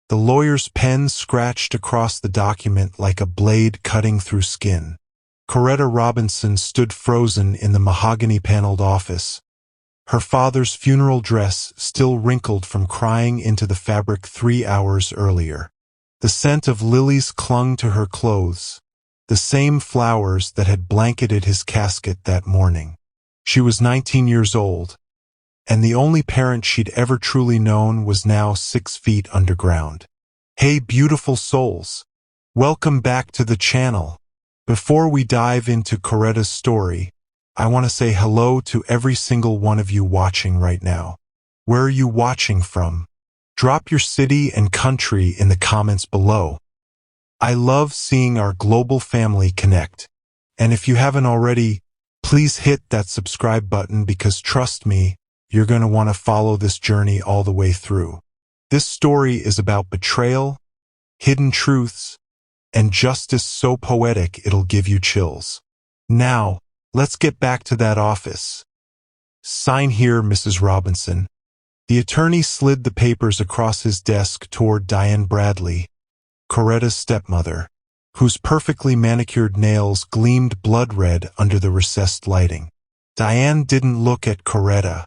The lawyer's pen scratched across the document like a blade cutting through skin. Coretta Robinson stood frozen in the mahogany-paneled office, her father's funeral dress still wrinkled from crying into the fabric 3 hours earlier. The scent of lilies clung to her clothes, the same flowers that had blanketed his casket that morning. She was 19 years old, and the only parent she'd ever truly known was now 6 feet underground. Hey beautiful souls, welcome back to the channel. Before we dive into Coretta's story, I want to say hello to every single one of you watching right now. Where are you watching from? Drop your city and country in the comments below. I love seeing our global family connect. And if you haven't already, please hit that subscribe button because trust me, you're going to want to follow this journey all the way through. This story is about betrayal, hidden truths, and justice so poetic it'll give you chills. Now, let's get back to that office. Sign here, Mrs. Robinson. The attorney slid the papers across his desk toward Diane Bradley, Coretta's stepmother, whose perfectly manicured nails gleamed blood red under the recessed lighting. Diane didn't look at Coretta.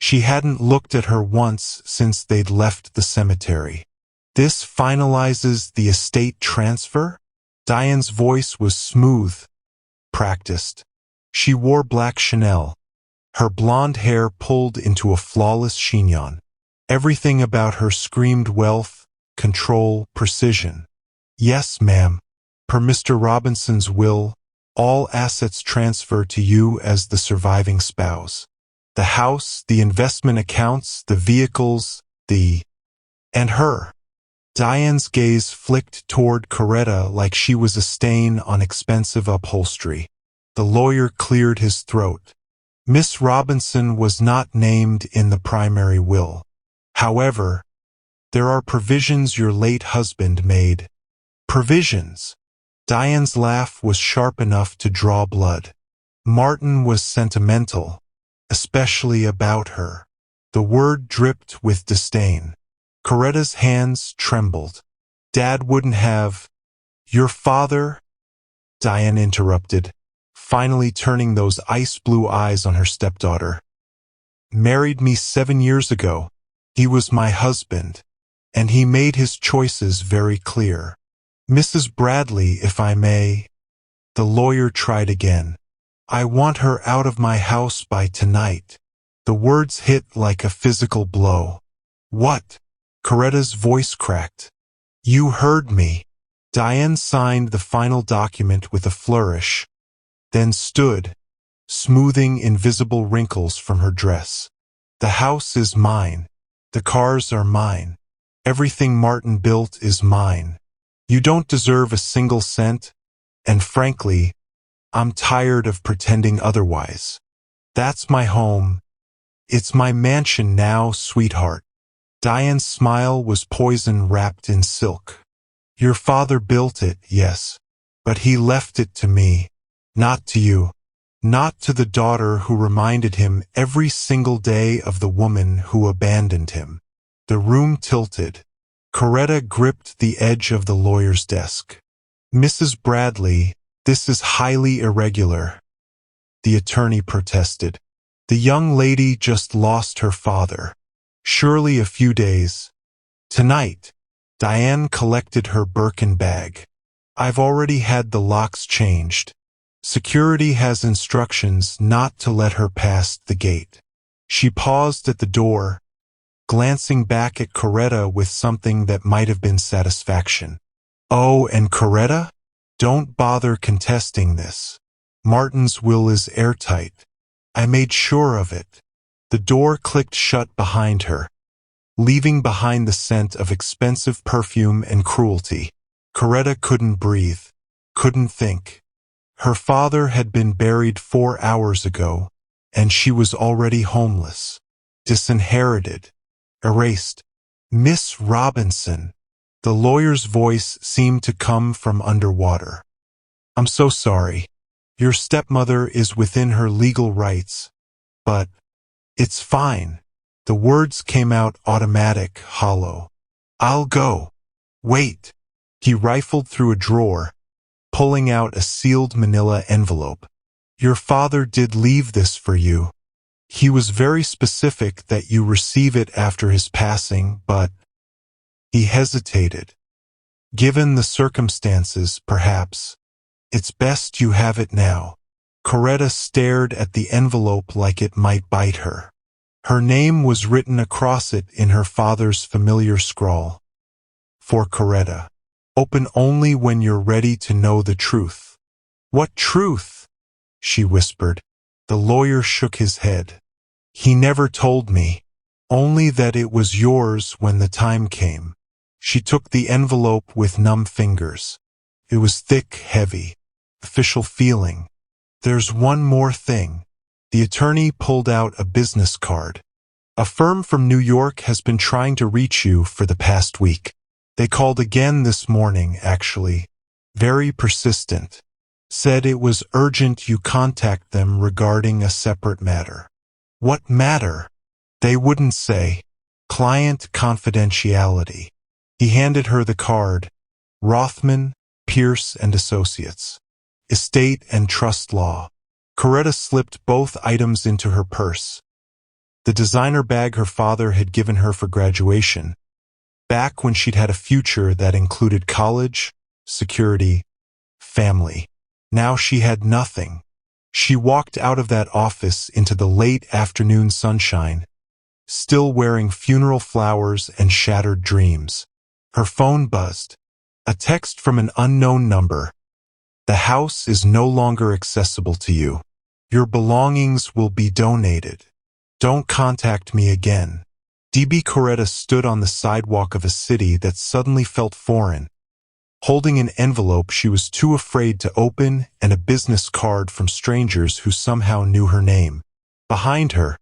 She hadn't looked at her once since they'd left the cemetery. This finalizes the estate transfer? Diane's voice was smooth, practiced. She wore black Chanel, her blonde hair pulled into a flawless chignon. Everything about her screamed wealth, control, precision. Yes, ma'am. Per Mr. Robinson's will, all assets transfer to you as the surviving spouse. The house, the investment accounts, the vehicles, and her. Diane's gaze flicked toward Coretta like she was a stain on expensive upholstery. The lawyer cleared his throat. Miss Robinson was not named in the primary will. However, there are provisions your late husband made. Provisions. Diane's laugh was sharp enough to draw blood. Martin was sentimental, especially about her. The word dripped with disdain. Coretta's hands trembled. Dad wouldn't have. Your father? Diane interrupted, finally turning those ice-blue eyes on her stepdaughter. Married me 7 years ago. He was my husband, and he made his choices very clear. Mrs. Bradley, if I may. The lawyer tried again. I want her out of my house by tonight. The words hit like a physical blow. What? Coretta's voice cracked. You heard me. Diane signed the final document with a flourish, then stood, smoothing invisible wrinkles from her dress. The house is mine. The cars are mine. Everything Martin built is mine. You don't deserve a single cent, and frankly, I'm tired of pretending otherwise. That's my home. It's my mansion now, sweetheart. Diane's smile was poison wrapped in silk. Your father built it, yes, but he left it to me, not to you, not to the daughter who reminded him every single day of the woman who abandoned him. The room tilted. Coretta gripped the edge of the lawyer's desk. Mrs. Bradley, this is highly irregular. The attorney protested. The young lady just lost her father. Surely a few days. Tonight, Diane collected her Birkin bag. I've already had the locks changed. Security has instructions not to let her past the gate. She paused at the door, glancing back at Coretta with something that might have been satisfaction. Oh, and Coretta? Don't bother contesting this. Martin's will is airtight. I made sure of it. The door clicked shut behind her, leaving behind the scent of expensive perfume and cruelty. Coretta couldn't breathe, couldn't think. Her father had been buried 4 hours ago, and she was already homeless, disinherited, erased. Miss Robinson. The lawyer's voice seemed to come from underwater. I'm so sorry. Your stepmother is within her legal rights, but it's fine. The words came out automatic, hollow. I'll go. Wait. He rifled through a drawer, pulling out a sealed manila envelope. Your father did leave this for you. He was very specific that you receive it after his passing, but he hesitated. Given the circumstances, perhaps, it's best you have it now. Coretta stared at the envelope like it might bite her. Her name was written across it in her father's familiar scrawl. For Coretta. Open only when you're ready to know the truth. What truth? She whispered. The lawyer shook his head. He never told me. Only that it was yours when the time came. She took the envelope with numb fingers. It was thick, heavy. Official feeling. There's one more thing. The attorney pulled out a business card. A firm from New York has been trying to reach you for the past week. They called again this morning, actually. Very persistent. Said it was urgent you contact them regarding a separate matter. What matter? They wouldn't say. Client confidentiality. He handed her the card. Rothman, Pierce and Associates. Estate and Trust Law. Coretta slipped both items into her purse. The designer bag her father had given her for graduation, back when she'd had a future that included college, security, family. Now she had nothing. She walked out of that office into the late afternoon sunshine, still wearing funeral flowers and shattered dreams. Her phone buzzed. A text from an unknown number. The house is no longer accessible to you. Your belongings will be donated. Don't contact me again. DB Coretta stood on the sidewalk of a city that suddenly felt foreign, holding an envelope she was too afraid to open and a business card from strangers who somehow knew her name. Behind her,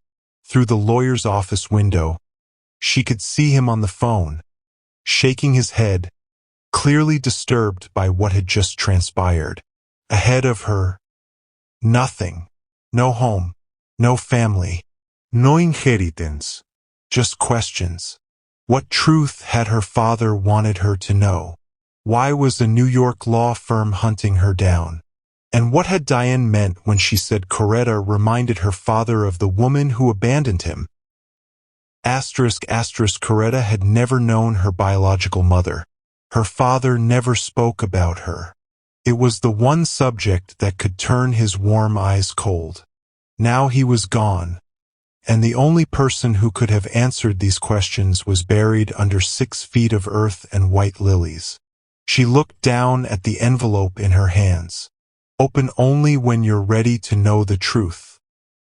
through the lawyer's office window, she could see him on the phone, shaking his head, clearly disturbed by what had just transpired. Ahead of her, nothing. No home, no family, no inheritance, just questions. What truth had her father wanted her to know? Why was a New York law firm hunting her down? And what had Diane meant when she said Coretta reminded her father of the woman who abandoned him? Coretta had never known her biological mother. Her father never spoke about her. It was the one subject that could turn his warm eyes cold. Now he was gone, and the only person who could have answered these questions was buried under 6 feet of earth and white lilies. She looked down at the envelope in her hands. Open only when you're ready to know the truth.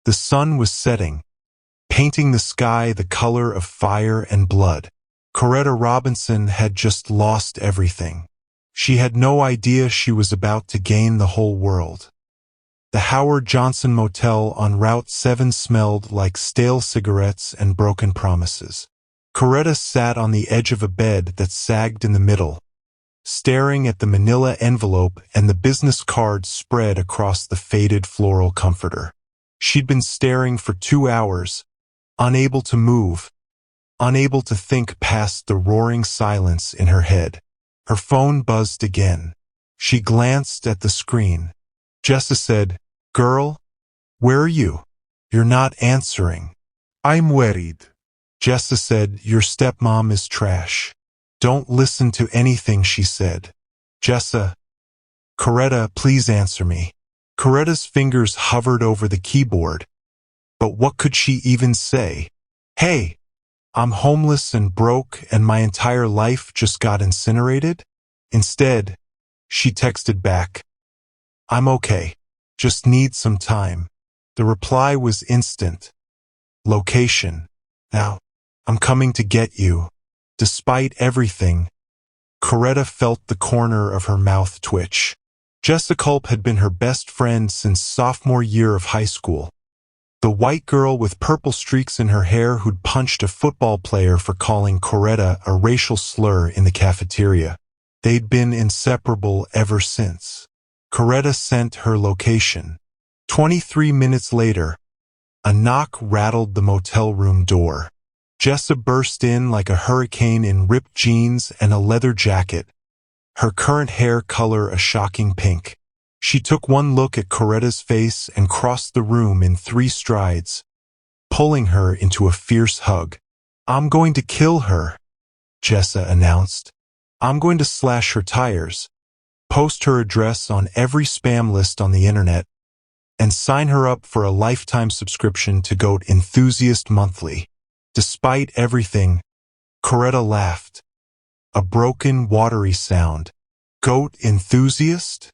The sun was setting, painting the sky the color of fire and blood. Coretta Robinson had just lost everything. She had no idea she was about to gain the whole world. The Howard Johnson Motel on Route 7 smelled like stale cigarettes and broken promises. Coretta sat on the edge of a bed that sagged in the middle, staring at the manila envelope and the business card spread across the faded floral comforter. She'd been staring for 2 hours, unable to move, unable to think past the roaring silence in her head. Her phone buzzed again. She glanced at the screen. Jessa said, "Girl, where are you? You're not answering." "I'm worried." Jessa said, "Your stepmom is trash. Don't listen to anything she said." Jessa, "Coretta, please answer me." Coretta's fingers hovered over the keyboard. But what could she even say? "Hey, I'm homeless and broke and my entire life just got incinerated." Instead, she texted back, "I'm okay. Just need some time." The reply was instant. Location. "Now, I'm coming to get you." Despite everything, Coretta felt the corner of her mouth twitch. Jessa Culp had been her best friend since sophomore year of high school. The white girl with purple streaks in her hair who'd punched a football player for calling Coretta a racial slur in the cafeteria. They'd been inseparable ever since. Coretta sent her location. 23 minutes later, a knock rattled the motel room door. Jessa burst in like a hurricane in ripped jeans and a leather jacket, her current hair color a shocking pink. She took one look at Coretta's face and crossed the room in 3 strides, pulling her into a fierce hug. "I'm going to kill her," Jessa announced. "I'm going to slash her tires, post her address on every spam list on the internet, and sign her up for a lifetime subscription to Goat Enthusiast Monthly." Despite everything, Coretta laughed. A broken, watery sound. Goat Enthusiast?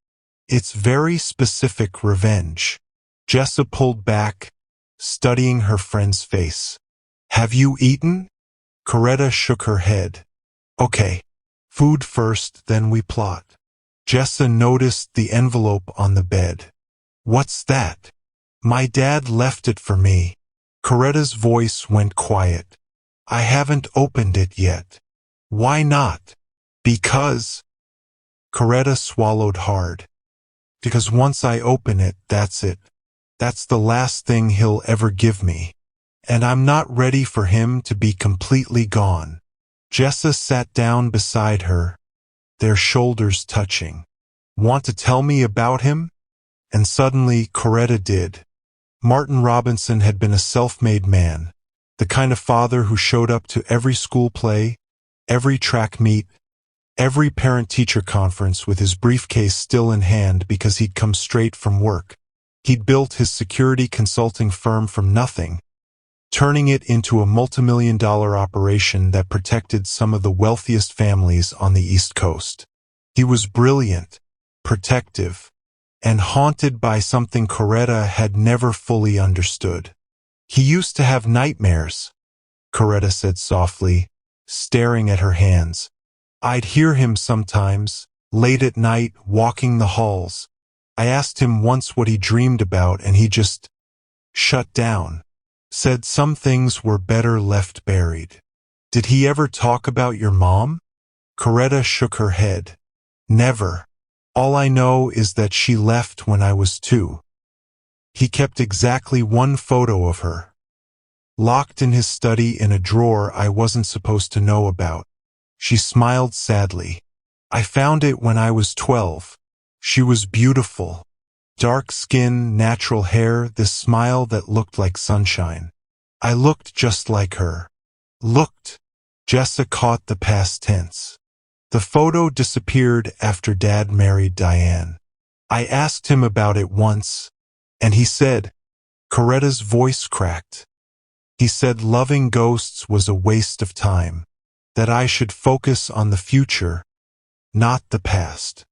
It's very specific revenge. Jessa pulled back, studying her friend's face. "Have you eaten?" Coretta shook her head. "Okay, food first, then we plot." Jessa noticed the envelope on the bed. "What's that?" "My dad left it for me." Coretta's voice went quiet. "I haven't opened it yet." "Why not?" "Because..." Coretta swallowed hard. "Because once I open it, that's it. That's the last thing he'll ever give me. And I'm not ready for him to be completely gone." Jessa sat down beside her, their shoulders touching. "Want to tell me about him?" And suddenly Coretta did. Martin Robinson had been a self-made man, the kind of father who showed up to every school play, every track meet, every parent-teacher conference with his briefcase still in hand because he'd come straight from work. He'd built his security consulting firm from nothing, turning it into a multimillion-dollar operation that protected some of the wealthiest families on the East Coast. He was brilliant, protective, and haunted by something Coretta had never fully understood. "He used to have nightmares," Coretta said softly, staring at her hands. "I'd hear him sometimes, late at night, walking the halls. I asked him once what he dreamed about and he just shut down. Said some things were better left buried." "Did he ever talk about your mom?" Coretta shook her head. "Never. All I know is that she left when I was 2. He kept exactly 1 photo of her, locked in his study in a drawer I wasn't supposed to know about." She smiled sadly. "I found it when I was 12. She was beautiful. Dark skin, natural hair, this smile that looked like sunshine. I looked just like her." "Looked?" Jessa caught the past tense. "The photo disappeared after Dad married Diane. I asked him about it once, and he said..." Coretta's voice cracked. "He said loving ghosts was a waste of time, that I should focus on the future, not the past."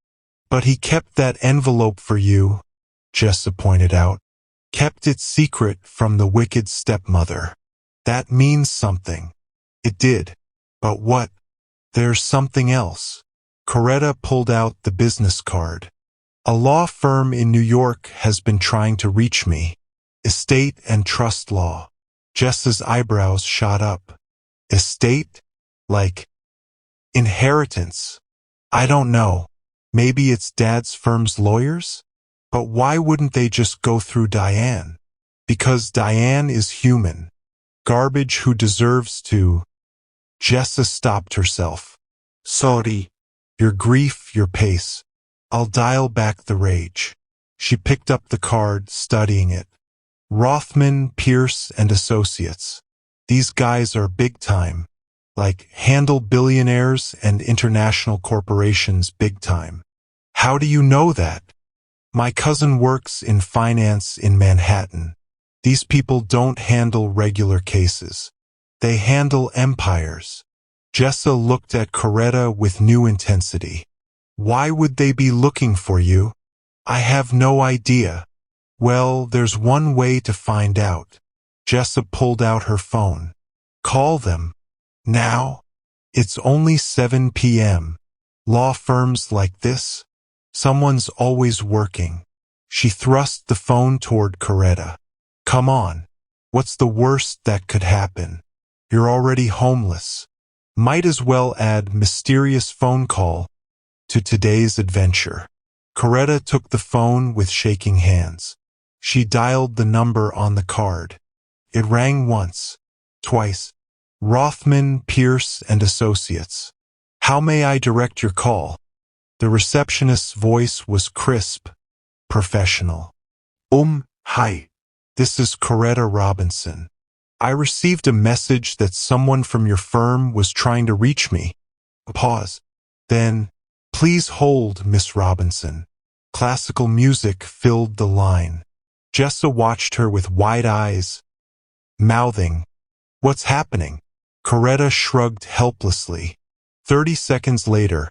"But he kept that envelope for you," Jessa pointed out. "Kept it secret from the wicked stepmother. That means something." "It did. But what?" "There's something else." Coretta pulled out the business card. "A law firm in New York has been trying to reach me. Estate and trust law." Jessa's eyebrows shot up. "Estate? Like inheritance?" "I don't know. Maybe it's Dad's firm's lawyers? But why wouldn't they just go through Diane?" "Because Diane is human. Garbage who deserves to..." Jessa stopped herself. "Sorry." "Your grief, your pace. I'll dial back the rage." She picked up the card, studying it. "Rothman, Pierce, and Associates. These guys are big time. Like, handle billionaires and international corporations big time." "How do you know that?" "My cousin works in finance in Manhattan. These people don't handle regular cases. They handle empires." Jessa looked at Coretta with new intensity. "Why would they be looking for you?" "I have no idea." "Well, there's one way to find out." Jessa pulled out her phone. "Call them. Now. It's only 7 p.m. Law firms like this, someone's always working." She thrust the phone toward Coretta. "Come on. What's the worst that could happen? You're already homeless. Might as well add mysterious phone call to today's adventure." Coretta took the phone with shaking hands. She dialed the number on the card. It rang once, twice. Rothman, Pierce and Associates. How may I direct your call? The receptionist's voice was crisp, professional. Hi. This is Coretta Robinson. I received a message that someone from your firm was trying to reach me. Pause. Then, please hold, Miss Robinson. Classical music filled the line. Jessa watched her with wide eyes, mouthing, "What's happening?" Coretta shrugged helplessly. 30 seconds later,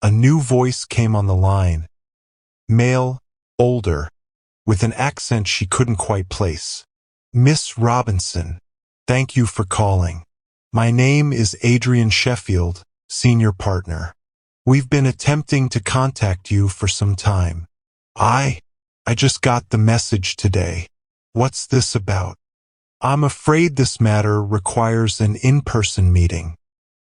a new voice came on the line. Male, older, with an accent she couldn't quite place. "Miss Robinson, thank you for calling. My name is Adrian Sheffield, senior partner. We've been attempting to contact you for some time. I just got the message today. What's this about? I'm afraid this matter requires an in-person meeting.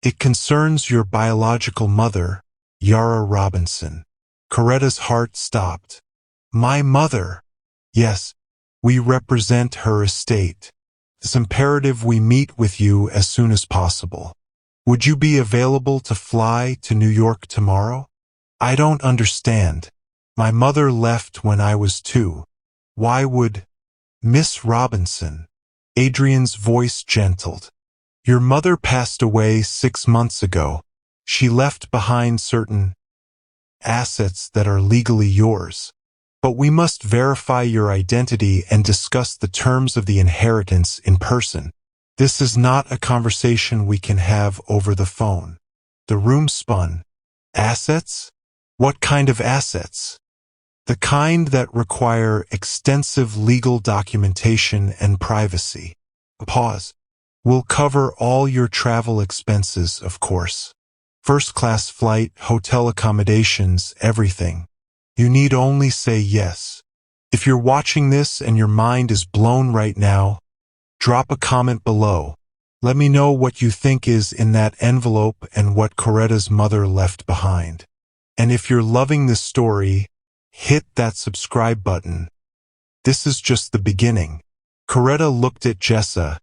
It concerns your biological mother, Yara Robinson." Coretta's heart stopped. "My mother?" "Yes, we represent her estate. It's imperative we meet with you as soon as possible. Would you be available to fly to New York tomorrow?" "I don't understand. My mother left when I was 2. Why would—" "Miss Robinson," Adrian's voice gentled. "Your mother passed away 6 months ago. She left behind certain assets that are legally yours. But we must verify your identity and discuss the terms of the inheritance in person. This is not a conversation we can have over the phone." The room spun. "Assets? What kind of assets?" "The kind that require extensive legal documentation and privacy." Pause. "We'll cover all your travel expenses, of course. First-class flight, hotel accommodations, everything. You need only say yes. If you're watching this and your mind is blown right now, drop a comment below. Let me know what you think is in that envelope and what Coretta's mother left behind. And if you're loving this story, hit that subscribe button. This is just the beginning." Coretta looked at Jessa,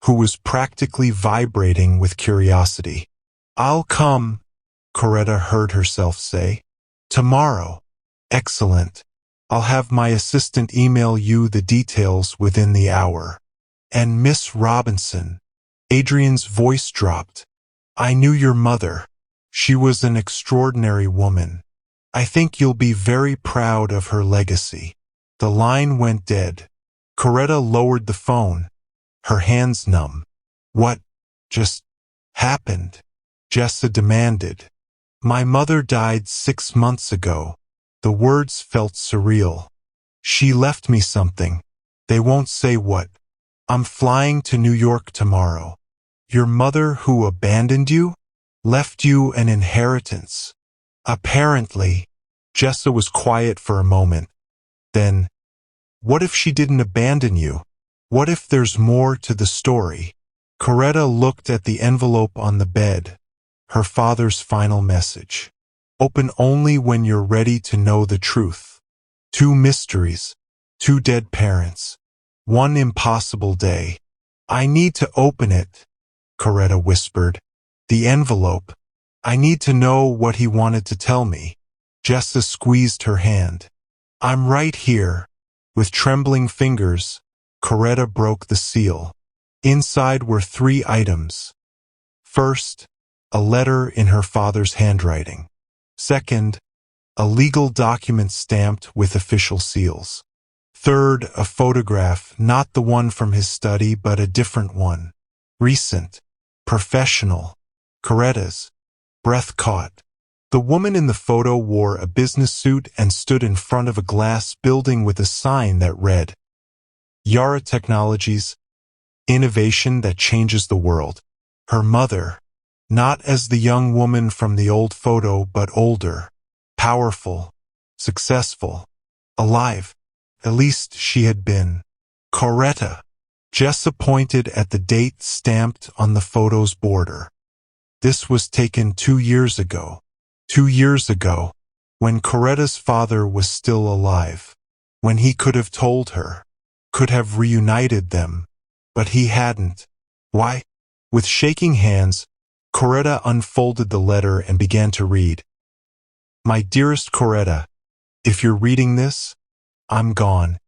who was practically vibrating with curiosity. "I'll come," Coretta heard herself say. "Tomorrow." "Excellent. I'll have my assistant email you the details within the hour." "And Miss Robinson," Adrian's voice dropped, "I knew your mother. She was an extraordinary woman. I think you'll be very proud of her legacy." The line went dead. Coretta lowered the phone, her hands numb. "What just happened?" Jessa demanded. "My mother died 6 months ago." The words felt surreal. "She left me something. They won't say what. I'm flying to New York tomorrow." "Your mother who abandoned you? Left you an inheritance?" "Apparently." Jessa was quiet for a moment. Then, "What if she didn't abandon you? What if there's more to the story?" Coretta looked at the envelope on the bed. Her father's final message. "Open only when you're ready to know the truth. 2 mysteries, 2 dead parents, 1 impossible day." "I need to open it," Coretta whispered. "The envelope. I need to know what he wanted to tell me." Jessa squeezed her hand. "I'm right here." With trembling fingers, Coretta broke the seal. Inside were 3 items. First, a letter in her father's handwriting. Second, a legal document stamped with official seals. Third, a photograph, not the one from his study, but a different one. Recent, professional, Coretta's. Breath caught. The woman in the photo wore a business suit and stood in front of a glass building with a sign that read, "Yara Technologies, innovation that changes the world." Her mother, not as the young woman from the old photo, but older, powerful, successful, alive. At least she had been. Coretta. Jessa pointed at the date stamped on the photo's border. This was taken 2 years ago. 2 years ago, when Coretta's father was still alive. When he could have told her, could have reunited them, but he hadn't. Why? With shaking hands, Coretta unfolded the letter and began to read. My dearest Coretta, if you're reading this, I'm gone,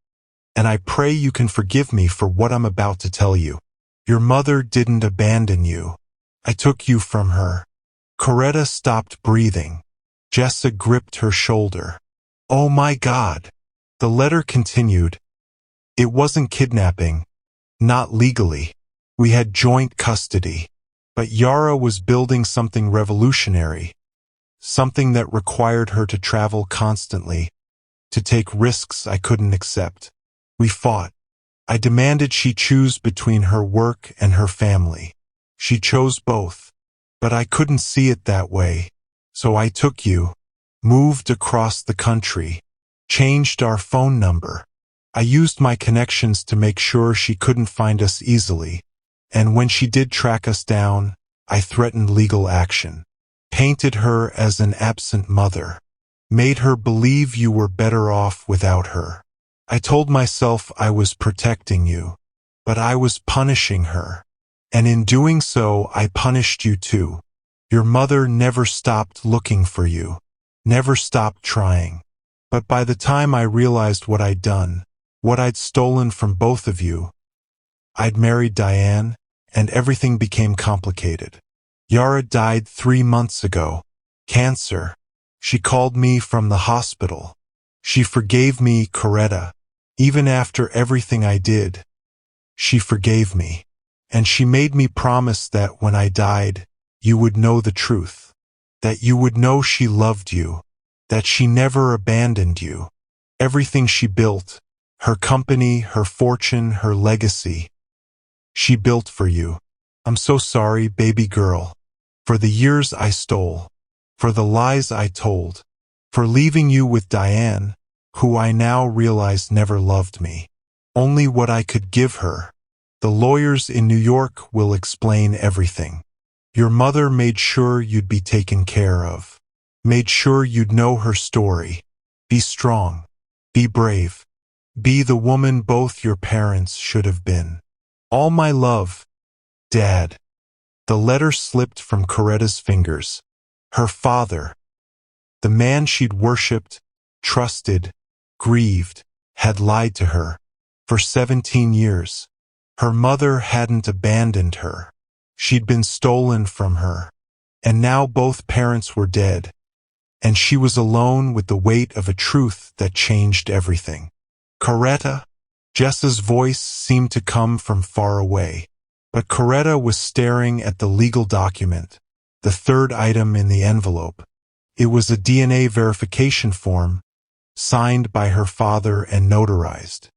and I pray you can forgive me for what I'm about to tell you. Your mother didn't abandon you. I took you from her. Coretta stopped breathing. Jessa gripped her shoulder. Oh my God! The letter continued. It wasn't kidnapping. Not legally. We had joint custody. But Yara was building something revolutionary. Something that required her to travel constantly. To take risks I couldn't accept. We fought. I demanded she choose between her work and her family. She chose both. But I couldn't see it that way. So I took you. Moved across the country. Changed our phone number. I used my connections to make sure she couldn't find us easily. And when she did track us down, I threatened legal action. Painted her as an absent mother. Made her believe you were better off without her. I told myself I was protecting you, but I was punishing her. And in doing so, I punished you too. Your mother never stopped looking for you, never stopped trying. But by the time I realized what I'd done, what I'd stolen from both of you, I'd married Diane, and everything became complicated. Yara died 3 months ago. Cancer. She called me from the hospital. She forgave me, Coretta. Even after everything I did, she forgave me. And she made me promise that when I died, you would know the truth. That you would know she loved you. That she never abandoned you. Everything she built, her company, her fortune, her legacy, she built for you. I'm so sorry, baby girl. For the years I stole. For the lies I told. For leaving you with Diane, who I now realize never loved me. Only what I could give her. The lawyers in New York will explain everything. Your mother made sure you'd be taken care of. Made sure you'd know her story. Be strong. Be brave. Be the woman both your parents should have been. All my love, Dad. The letter slipped from Coretta's fingers. Her father, the man she'd worshipped, trusted, grieved, had lied to her. For 17 years. Her mother hadn't abandoned her. She'd been stolen from her. And now both parents were dead. And she was alone with the weight of a truth that changed everything. Coretta? Jessa's voice seemed to come from far away. But Coretta was staring at the legal document, the third item in the envelope. It was a DNA verification form, signed by her father and notarized.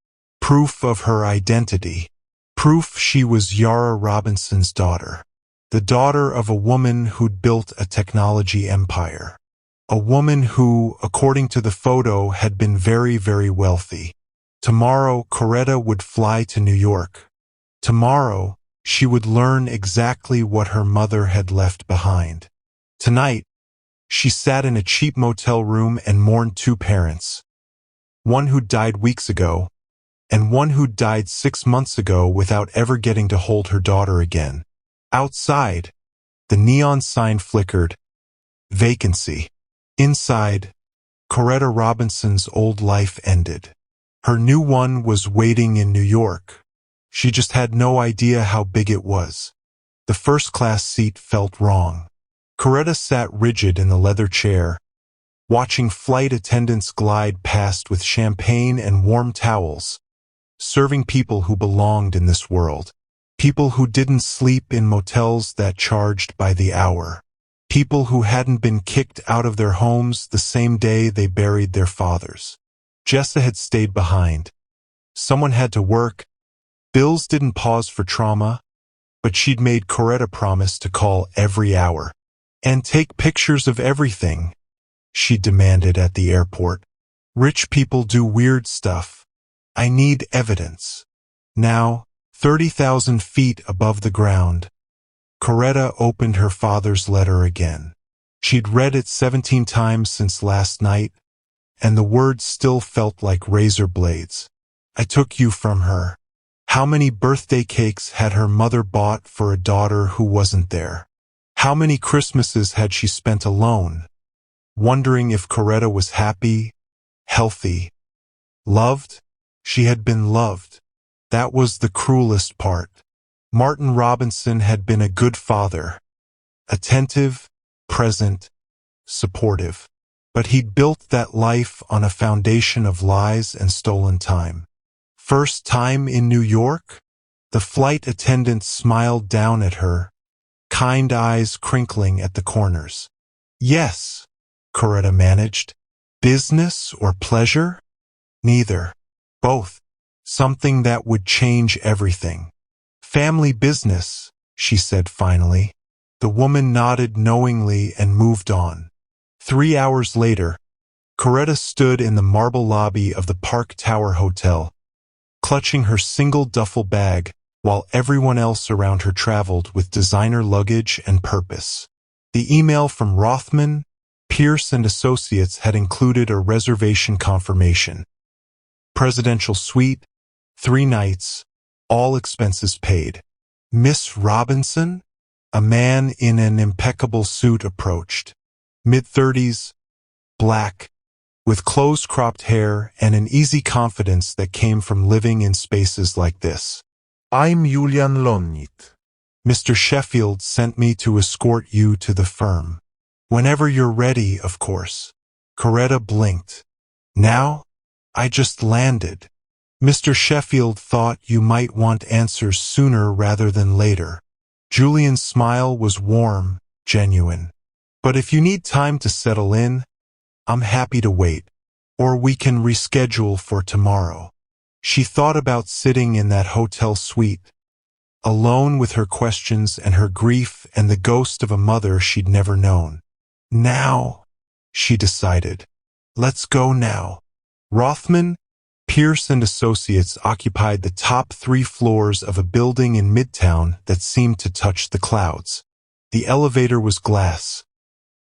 Proof of her identity. Proof she was Yara Robinson's daughter. The daughter of a woman who'd built a technology empire. A woman who, according to the photo, had been very, very wealthy. Tomorrow, Coretta would fly to New York. Tomorrow, she would learn exactly what her mother had left behind. Tonight, she sat in a cheap motel room and mourned 2 parents. One who died weeks ago, and one who died 6 months ago without ever getting to hold her daughter again. Outside, the neon sign flickered. Vacancy. Inside, Coretta Robinson's old life ended. Her new one was waiting in New York. She just had no idea how big it was. The first-class seat felt wrong. Coretta sat rigid in the leather chair, watching flight attendants glide past with champagne and warm towels, serving people who belonged in this world. People who didn't sleep in motels that charged by the hour. People who hadn't been kicked out of their homes the same day they buried their fathers. Jessa had stayed behind. Someone had to work. Bills didn't pause for trauma, but she'd made Coretta promise to call every hour. And take pictures of everything, she demanded at the airport. Rich people do weird stuff. I need evidence. Now, 30,000 feet above the ground, Coretta opened her father's letter again. She'd read it 17 times since last night, and the words still felt like razor blades. I took you from her. How many birthday cakes had her mother bought for a daughter who wasn't there? How many Christmases had she spent alone, wondering if Coretta was happy, healthy, loved? She had been loved. That was the cruelest part. Martin Robinson had been a good father, attentive, present, supportive. But he'd built that life on a foundation of lies and stolen time. First time in New York? The flight attendant smiled down at her, kind eyes crinkling at the corners. Yes, Coretta managed. Business or pleasure? Neither. Both. Something that would change everything. Family business, she said finally. The woman nodded knowingly and moved on. 3 hours later, Coretta stood in the marble lobby of the Park Tower Hotel, clutching her single duffel bag while everyone else around her traveled with designer luggage and purpose. The email from Rothman, Pierce and Associates had included a reservation confirmation. Presidential suite, 3 nights, all expenses paid. Miss Robinson? A man in an impeccable suit approached. Mid-30s, black, with close-cropped hair and an easy confidence that came from living in spaces like this. I'm Julian Lonnit. Mr. Sheffield sent me to escort you to the firm. Whenever you're ready, of course. Coretta blinked. Now? I just landed. Mr. Sheffield thought you might want answers sooner rather than later. Julian's smile was warm, genuine. But if you need time to settle in, I'm happy to wait. Or we can reschedule for tomorrow. She thought about sitting in that hotel suite, alone with her questions and her grief and the ghost of a mother she'd never known. Now, she decided. Let's go now. Rothman, Pierce and Associates occupied the top 3 floors of a building in Midtown that seemed to touch the clouds. The elevator was glass,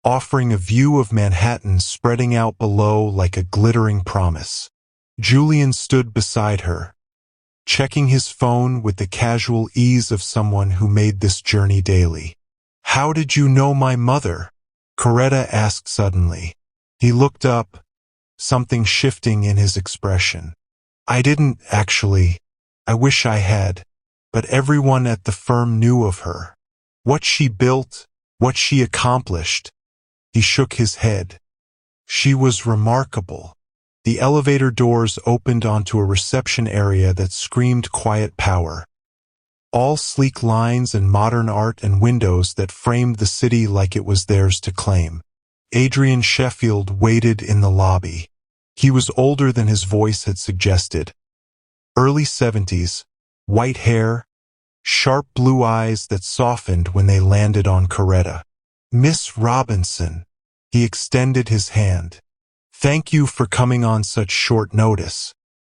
offering a view of Manhattan spreading out below like a glittering promise. Julian stood beside her, checking his phone with the casual ease of someone who made this journey daily. How did you know my mother? Coretta asked suddenly. He looked up, something shifting in his expression. I didn't, actually. I wish I had. But everyone at the firm knew of her. What she built, what she accomplished. He shook his head. She was remarkable. The elevator doors opened onto a reception area that screamed quiet power. All sleek lines and modern art and windows that framed the city like it was theirs to claim. Adrian Sheffield waited in the lobby. He was older than his voice had suggested. Early 70s, white hair, sharp blue eyes that softened when they landed on Coretta. Miss Robinson. He extended his hand. Thank you for coming on such short notice.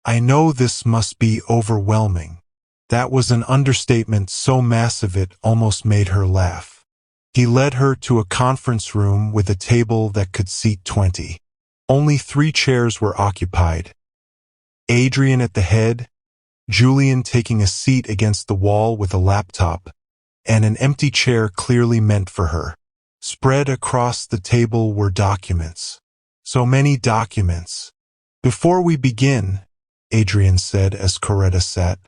I know this must be overwhelming. That was an understatement so massive it almost made her laugh. He led her to a conference room with a table that could seat 20. Only 3 chairs were occupied. Adrian at the head, Julian taking a seat against the wall with a laptop, and an empty chair clearly meant for her. Spread across the table were documents. So many documents. Before we begin, Adrian said as Coretta sat,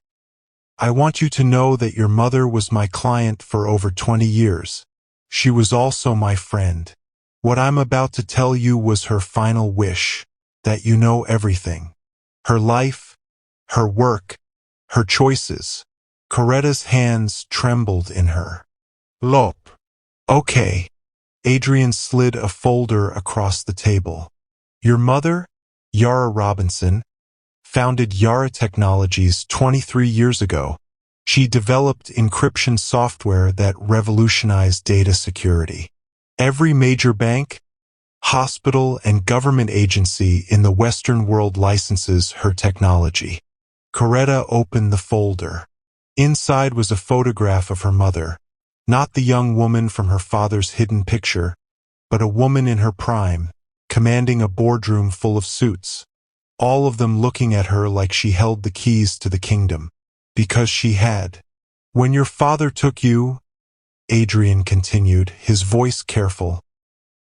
I want you to know that your mother was my client for over 20 years. She was also my friend. What I'm about to tell you was her final wish, that you know everything. Her life, her work, her choices. Coretta's hands trembled in her. Lop. Okay. Adrian slid a folder across the table. Your mother, Yara Robinson, founded Yara Technologies 23 years ago. She developed encryption software that revolutionized data security. Every major bank, hospital, and government agency in the Western world licenses her technology. Coretta opened the folder. Inside was a photograph of her mother, not the young woman from her father's hidden picture, but a woman in her prime, commanding a boardroom full of suits, all of them looking at her like she held the keys to the kingdom. Because she had. When your father took you, Adrian continued, his voice careful,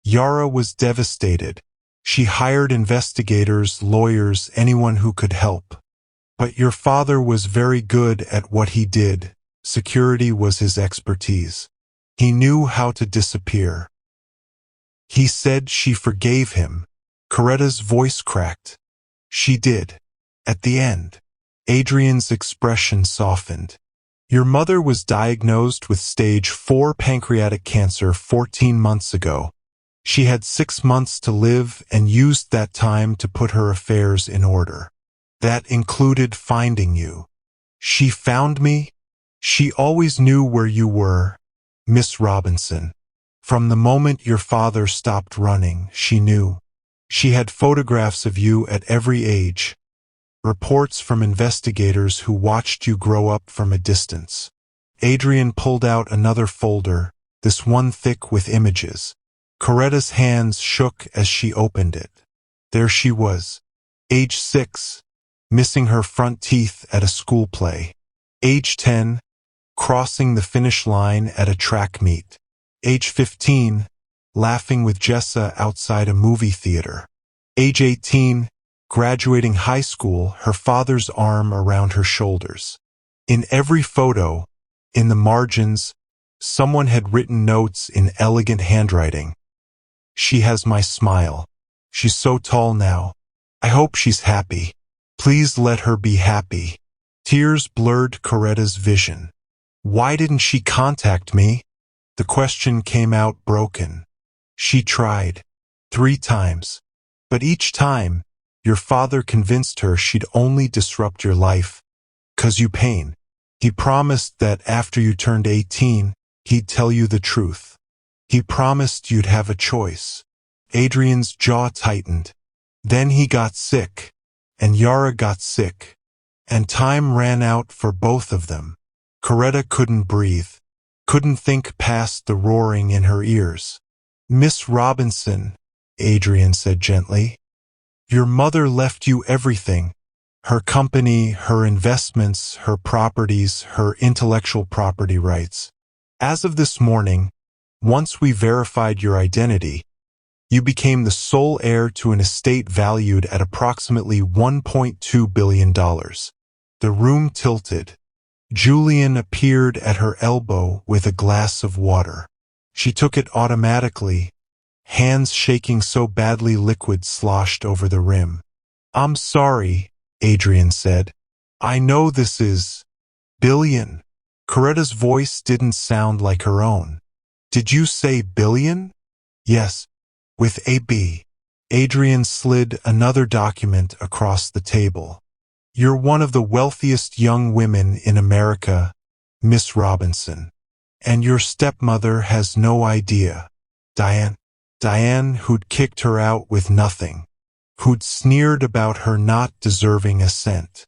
Yara was devastated. She hired investigators, lawyers, anyone who could help. But your father was very good at what he did. Security was his expertise. He knew how to disappear. He said she forgave him. Coretta's voice cracked. She did. At the end, Adrian's expression softened. Your mother was diagnosed with stage 4 pancreatic cancer 14 months ago. She had 6 months to live and used that time to put her affairs in order. That included finding you. She found me. She always knew where you were, Miss Robinson. From the moment your father stopped running, she knew. She had photographs of you at every age. Reports from investigators who watched you grow up from a distance. Adrian pulled out another folder, this one thick with images. Coretta's hands shook as she opened it. There she was. Age 6, missing her front teeth at a school play. Age 10, crossing the finish line at a track meet. Age 15, laughing with Jessa outside a movie theater. Age 18, graduating high school, her father's arm around her shoulders. In every photo, in the margins, someone had written notes in elegant handwriting. She has my smile. She's so tall now. I hope she's happy. Please let her be happy. Tears blurred Coretta's vision. Why didn't she contact me? The question came out broken. She tried. 3 times. But each time, your father convinced her she'd only disrupt your life. 'Cause you pain. He promised that after you turned 18, he'd tell you the truth. He promised you'd have a choice. Adrian's jaw tightened. Then he got sick. And Yara got sick. And time ran out for both of them. Coretta couldn't breathe. Couldn't think past the roaring in her ears. Miss Robinson, Adrian said gently. Your mother left you everything. Her company, her investments, her properties, her intellectual property rights. As of this morning, once we verified your identity, you became the sole heir to an estate valued at approximately $1.2 billion. The room tilted. Julian appeared at her elbow with a glass of water. She took it automatically, hands shaking so badly liquid sloshed over the rim. I'm sorry, Adrian said. I know this is billion. Coretta's voice didn't sound like her own. Did you say billion? Yes, with a B. Adrian slid another document across the table. You're one of the wealthiest young women in America, Miss Robinson. And your stepmother has no idea. Diane, who'd kicked her out with nothing. Who'd sneered about her not deserving a cent.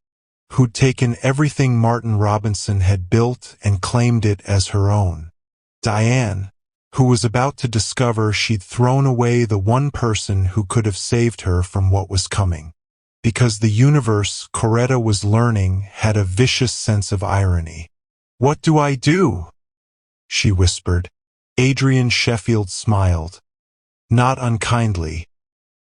Who'd taken everything Martin Robinson had built and claimed it as her own. Diane, who was about to discover she'd thrown away the one person who could have saved her from what was coming. Because the universe, Coretta was learning, had a vicious sense of irony. What do I do? She whispered. Adrian Sheffield smiled. Not unkindly,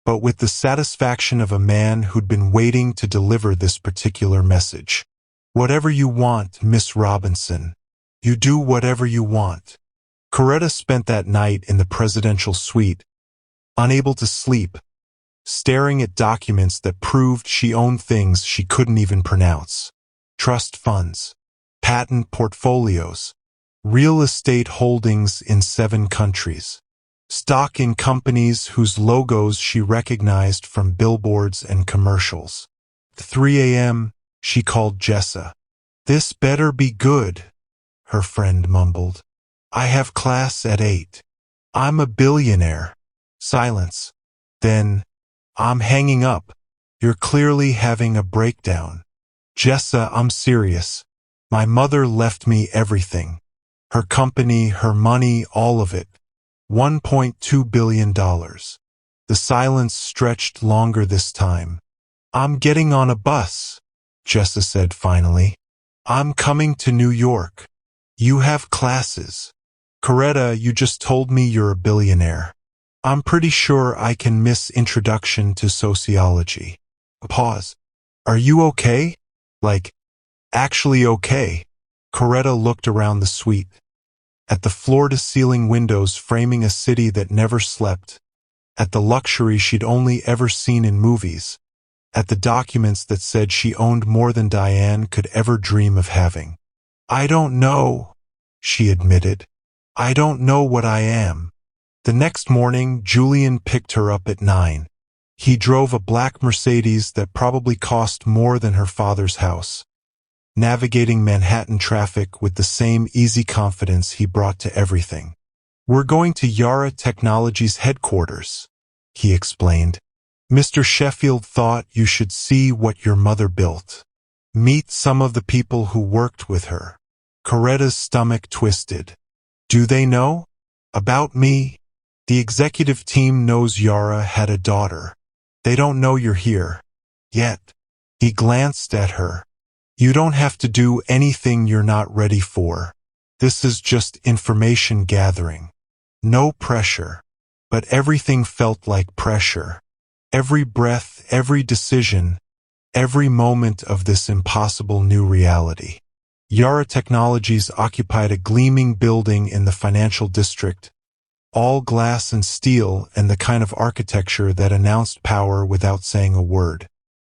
but with the satisfaction of a man who'd been waiting to deliver this particular message. Whatever you want, Miss Robinson. You do whatever you want. Coretta spent that night in the presidential suite, unable to sleep, staring at documents that proved she owned things she couldn't even pronounce. Trust funds, patent portfolios, real estate holdings in 7 countries, stock in companies whose logos she recognized from billboards and commercials. At 3 a.m., she called Jessa. This better be good, her friend mumbled. I have class at 8. I'm a billionaire. Silence. Then, I'm hanging up. You're clearly having a breakdown. Jessa, I'm serious. My mother left me everything. Her company, her money, all of it. $1.2 billion. The silence stretched longer this time. I'm getting on a bus, Jessa said finally. I'm coming to New York. You have classes. Coretta, you just told me you're a billionaire. I'm pretty sure I can miss introduction to sociology. Pause. Are you okay? Like, actually okay? Coretta looked around the suite, at the floor-to-ceiling windows framing a city that never slept, at the luxury she'd only ever seen in movies, at the documents that said she owned more than Diane could ever dream of having. I don't know, she admitted. I don't know what I am. The next morning, Julian picked her up at 9. He drove a black Mercedes that probably cost more than her father's house, navigating Manhattan traffic with the same easy confidence he brought to everything. We're going to Yara Technologies headquarters, he explained. Mr. Sheffield thought you should see what your mother built. Meet some of the people who worked with her. Coretta's stomach twisted. Do they know? About me? The executive team knows Yara had a daughter. They don't know you're here. Yet. He glanced at her. You don't have to do anything you're not ready for. This is just information gathering. No pressure. But everything felt like pressure. Every breath, every decision, every moment of this impossible new reality. Yara Technologies occupied a gleaming building in the financial district, all glass and steel and the kind of architecture that announced power without saying a word.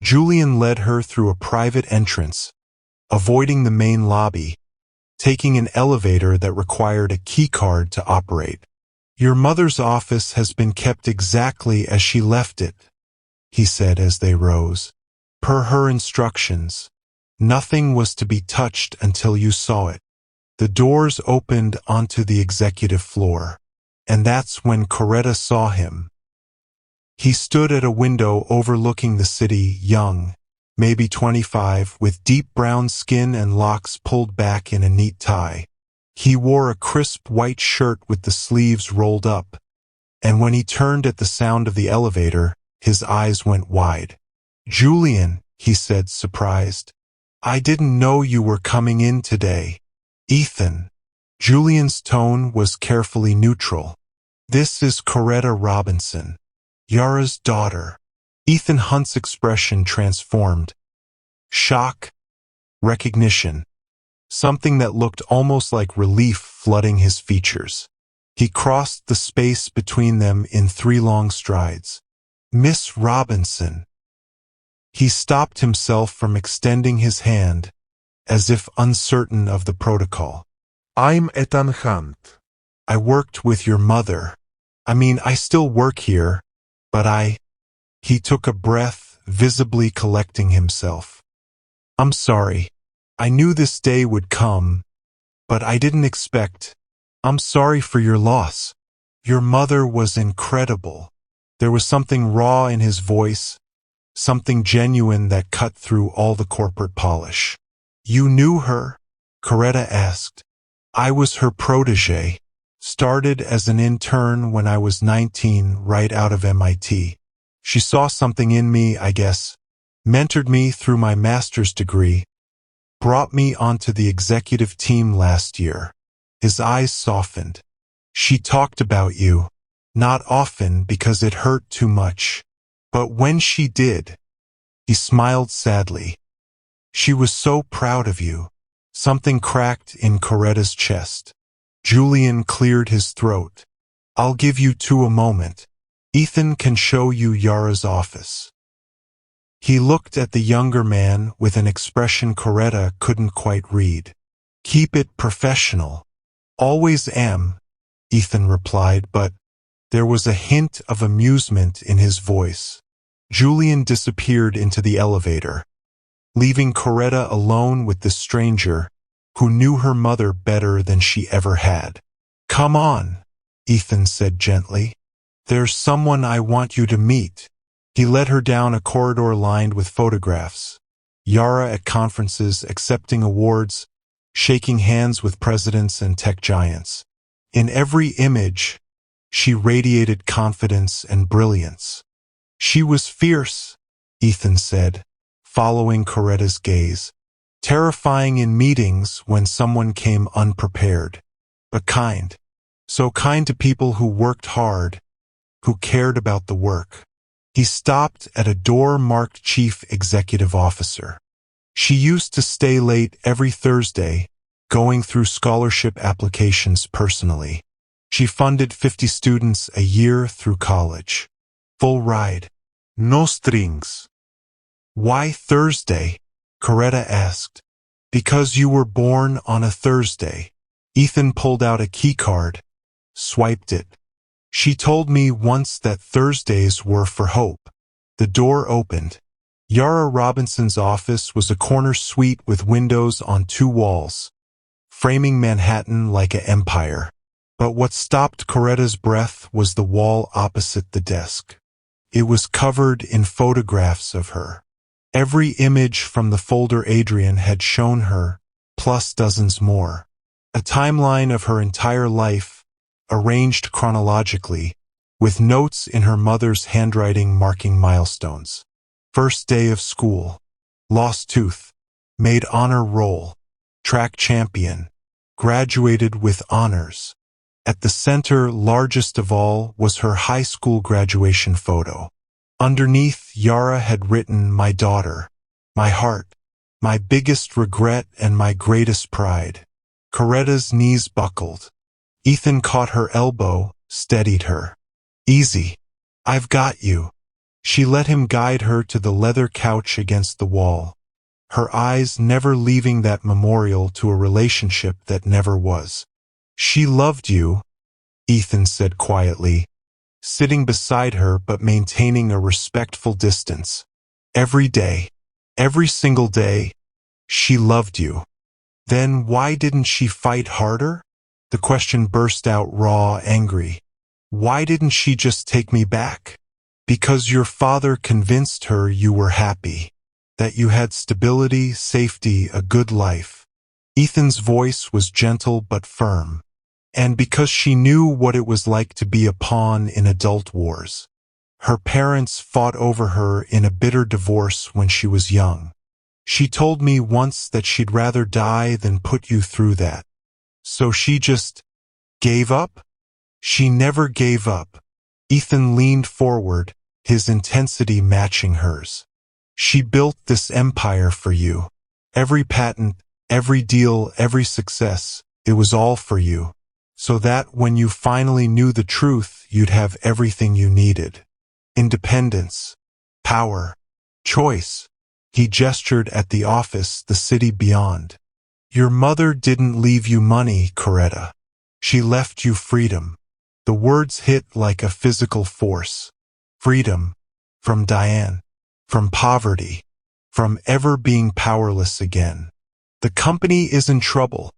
Julian led her through a private entrance, avoiding the main lobby, taking an elevator that required a keycard to operate. Your mother's office has been kept exactly as she left it, he said as they rose. Per her instructions, nothing was to be touched until you saw it. The doors opened onto the executive floor, and that's when Coretta saw him. He stood at a window overlooking the city, young, maybe 25, with deep brown skin and locks pulled back in a neat tie. He wore a crisp white shirt with the sleeves rolled up, and when he turned at the sound of the elevator, his eyes went wide. Julian, he said, surprised. I didn't know you were coming in today. Ethan. Julian's tone was carefully neutral. This is Coretta Robinson, Yara's daughter. Ethan Hunt's expression transformed. Shock, recognition, something that looked almost like relief flooding his features. He crossed the space between them in 3 long strides. Miss Robinson. He stopped himself from extending his hand, as if uncertain of the protocol. I'm Ethan Hunt. I worked with your mother. I still work here, but He took a breath, visibly collecting himself. I'm sorry. I knew this day would come, but I didn't expect. I'm sorry for your loss. Your mother was incredible. There was something raw in his voice, something genuine that cut through all the corporate polish. You knew her? Coretta asked. I was her protege. Started as an intern when I was 19, right out of MIT. She saw something in me, I guess, mentored me through my master's degree, brought me onto the executive team last year. His eyes softened. She talked about you. Not often because it hurt too much. But when she did, he smiled sadly. She was so proud of you. Something cracked in Coretta's chest. Julian cleared his throat. I'll give you 2 a moment. Ethan can show you Yara's office. He looked at the younger man with an expression Coretta couldn't quite read. Keep it professional. Always am, Ethan replied, but there was a hint of amusement in his voice. Julian disappeared into the elevator, leaving Coretta alone with the stranger who knew her mother better than she ever had. Come on, Ethan said gently. There's someone I want you to meet. He led her down a corridor lined with photographs. Yara at conferences, accepting awards, shaking hands with presidents and tech giants. In every image, she radiated confidence and brilliance. She was fierce, Ethan said, following Coretta's gaze. terrifying in meetings when someone came unprepared, but kind. So kind to people who worked hard, who cared about the work. He stopped at a door marked Chief Executive Officer. She used to stay late every Thursday, going through scholarship applications personally. She funded 50 students a year through college. Full ride. No strings. Why Thursday? Coretta asked. Because you were born on a Thursday. Ethan pulled out a keycard, swiped it. She told me once that Thursdays were for hope. The door opened. Yara Robinson's office was a corner suite with windows on 2 walls, framing Manhattan like an empire. But what stopped Coretta's breath was the wall opposite the desk. It was covered in photographs of her. Every image from the folder Adrian had shown her, plus dozens more. A timeline of her entire life, arranged chronologically, with notes in her mother's handwriting marking milestones. First day of school. Lost tooth. Made honor roll. Track champion. Graduated with honors. At the center, largest of all, was her high school graduation photo. Underneath, Yara had written, "My daughter, my heart, my biggest regret and my greatest pride." Coretta's knees buckled. Ethan caught her elbow, steadied her. "Easy. I've got you." She let him guide her to the leather couch against the wall, her eyes never leaving that memorial to a relationship that never was. "She loved you," Ethan said quietly, sitting beside her but maintaining a respectful distance. "Every day, every single day, she loved you." Then why didn't she fight harder? The question burst out raw, angry. "Why didn't she just take me back?" "Because your father convinced her you were happy, that you had stability, safety, a good life." Ethan's voice was gentle but firm. "And because she knew what it was like to be a pawn in adult wars. Her parents fought over her in a bitter divorce when she was young. She told me once that she'd rather die than put you through that. So she just gave up?" "She never gave up." Ethan leaned forward, his intensity matching hers. "She built this empire for you. Every patent, every deal, every success, it was all for you. So that when you finally knew the truth, you'd have everything you needed. Independence, power, choice." He gestured at the office, the city beyond. "Your mother didn't leave you money, Coretta. She left you freedom." The words hit like a physical force. Freedom. From Diane. From poverty. From ever being powerless again. "The company is in trouble,"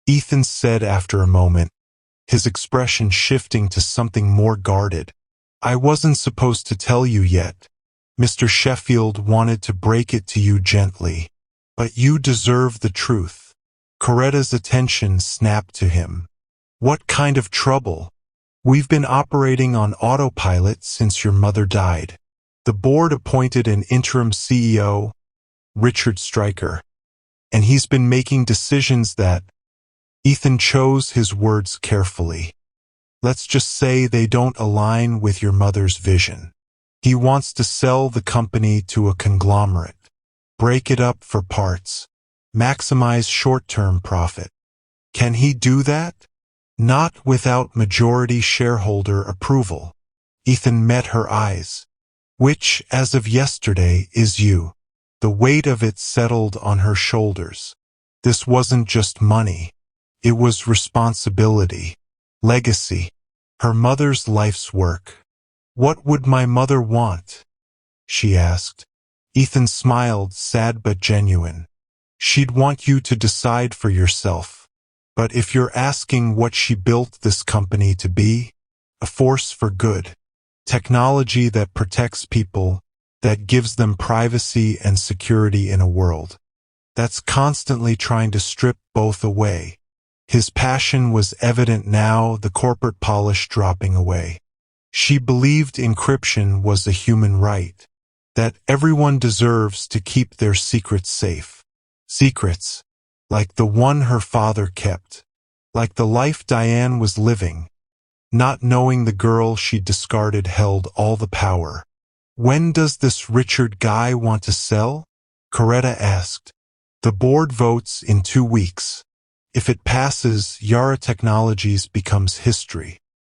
Ethan said after a moment, his expression shifting to something more guarded. "I wasn't supposed to tell you yet. Mr. Sheffield wanted to break it to you gently. But you deserve the truth." Coretta's attention snapped to him. "What kind of trouble?" "We've been operating on autopilot since your mother died. The board appointed an interim CEO, Richard Stryker, and he's been making decisions that—" Ethan chose his words carefully. "Let's just say they don't align with your mother's vision. He wants to sell the company to a conglomerate, break it up for parts, maximize short-term profit. Can he do that?" "Not without majority shareholder approval." Ethan met her eyes. "Which, as of yesterday, is you." The weight of it settled on her shoulders. This wasn't just money. It was responsibility, legacy, her mother's life's work. "What would my mother want?" she asked. Ethan smiled, sad but genuine. "She'd want you to decide for yourself. But if you're asking what she built this company to be, a force for good. Technology that protects people, that gives them privacy and security in a world that's constantly trying to strip both away." His passion was evident now, the corporate polish dropping away. She believed encryption was a human right, that everyone deserves to keep their secrets safe. Secrets. Like the one her father kept. Like the life Diane was living. Not knowing the girl she'd discarded held all the power. When does this Richard guy want to sell? Coretta asked. The board votes in 2 weeks. If it passes, Yara Technologies becomes history.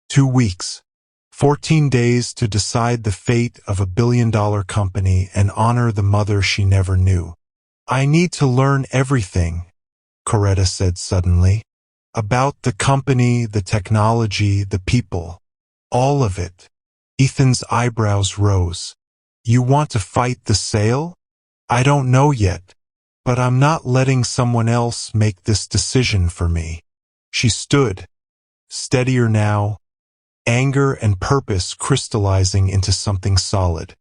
2 weeks. 14 days to decide the fate of a billion-dollar company and honor the mother she never knew. I need to learn everything, Coretta said suddenly. About the company, the technology, the people. All of it. Ethan's eyebrows rose. You want to fight the sale? I don't know yet, but I'm not letting someone else make this decision for me. She stood, steadier now, anger and purpose crystallizing into something solid.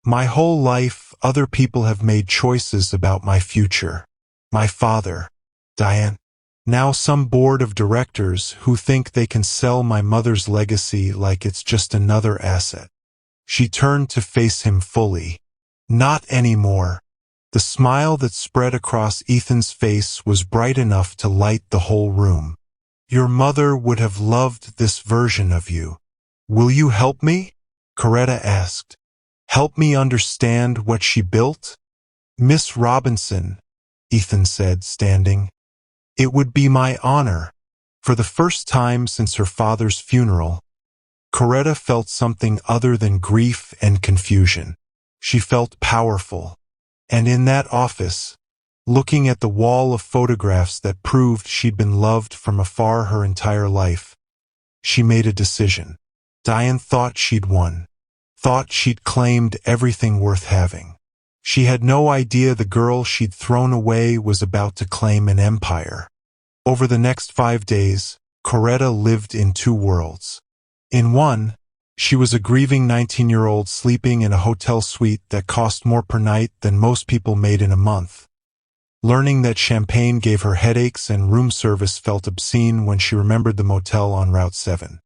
My whole life, other people have made choices about my future. My father, Diane. Now some board of directors who think they can sell my mother's legacy like it's just another asset. She turned to face him fully. Not anymore. The smile that spread across Ethan's face was bright enough to light the whole room. Your mother would have loved this version of you. Will you help me? Coretta asked. Help me understand what she built? Miss Robinson, Ethan said, standing. It would be my honor. For the first time since her father's funeral, Coretta felt something other than grief and confusion. She felt powerful. And in that office, looking at the wall of photographs that proved she'd been loved from afar her entire life, she made a decision. Diane thought she'd won. Thought she'd claimed everything worth having. She had no idea the girl she'd thrown away was about to claim an empire. Over the next 5 days, Coretta lived in 2 worlds. In one, she was a grieving 19-year-old sleeping in a hotel suite that cost more per night than most people made in a month. Learning that champagne gave her headaches and room service felt obscene when she remembered the motel on Route 7.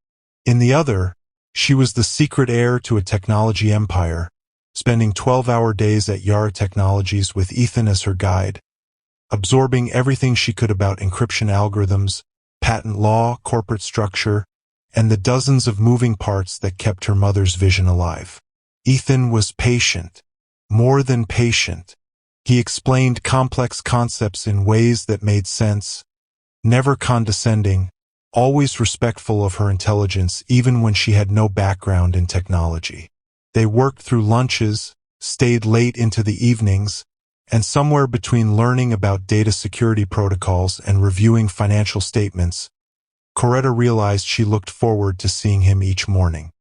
In the other, she was the secret heir to a technology empire, spending 12-hour days at Yara Technologies with Ethan as her guide, absorbing everything she could about encryption algorithms, patent law, corporate structure, and the dozens of moving parts that kept her mother's vision alive. Ethan was patient, more than patient. He explained complex concepts in ways that made sense, never condescending, always respectful of her intelligence even when she had no background in technology. They worked through lunches, stayed late into the evenings, and somewhere between learning about data security protocols and reviewing financial statements, Coretta realized she looked forward to seeing him each morning.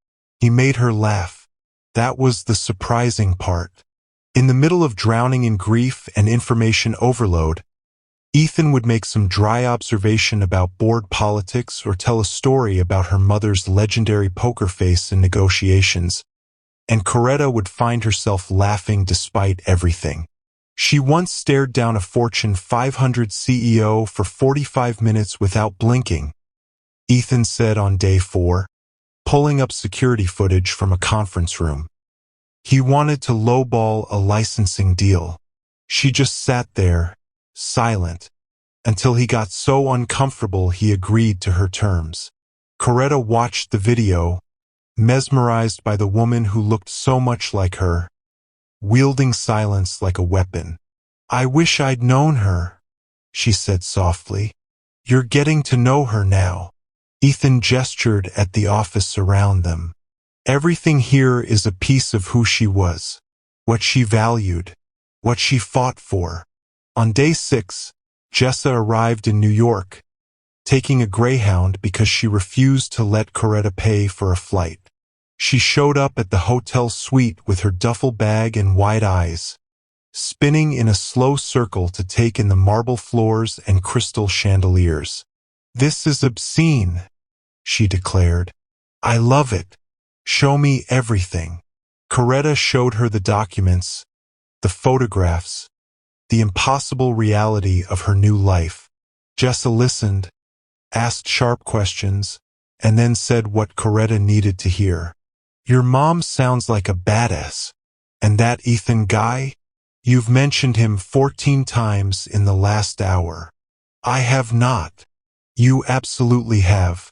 He made her laugh. That was the surprising part. In the middle of drowning in grief and information overload, Ethan would make some dry observation about board politics or tell a story about her mother's legendary poker face in negotiations, and Coretta would find herself laughing despite everything. She once stared down a Fortune 500 CEO for 45 minutes without blinking, Ethan said on day 4, pulling up security footage from a conference room. He wanted to lowball a licensing deal. She just sat there, silent, until he got so uncomfortable he agreed to her terms. Coretta watched the video, mesmerized by the woman who looked so much like her, wielding silence like a weapon. I wish I'd known her, she said softly. You're getting to know her now. Ethan gestured at the office around them. Everything here is a piece of who she was, what she valued, what she fought for. On day 6, Jessa arrived in New York, taking a Greyhound because she refused to let Coretta pay for a flight. She showed up at the hotel suite with her duffel bag and wide eyes, spinning in a slow circle to take in the marble floors and crystal chandeliers. This is obscene, she declared. I love it. Show me everything. Coretta showed her the documents, the photographs, the impossible reality of her new life. Jessa listened, asked sharp questions, and then said what Coretta needed to hear. Your mom sounds like a badass. And that Ethan guy? You've mentioned him 14 times in the last hour. I have not. You absolutely have.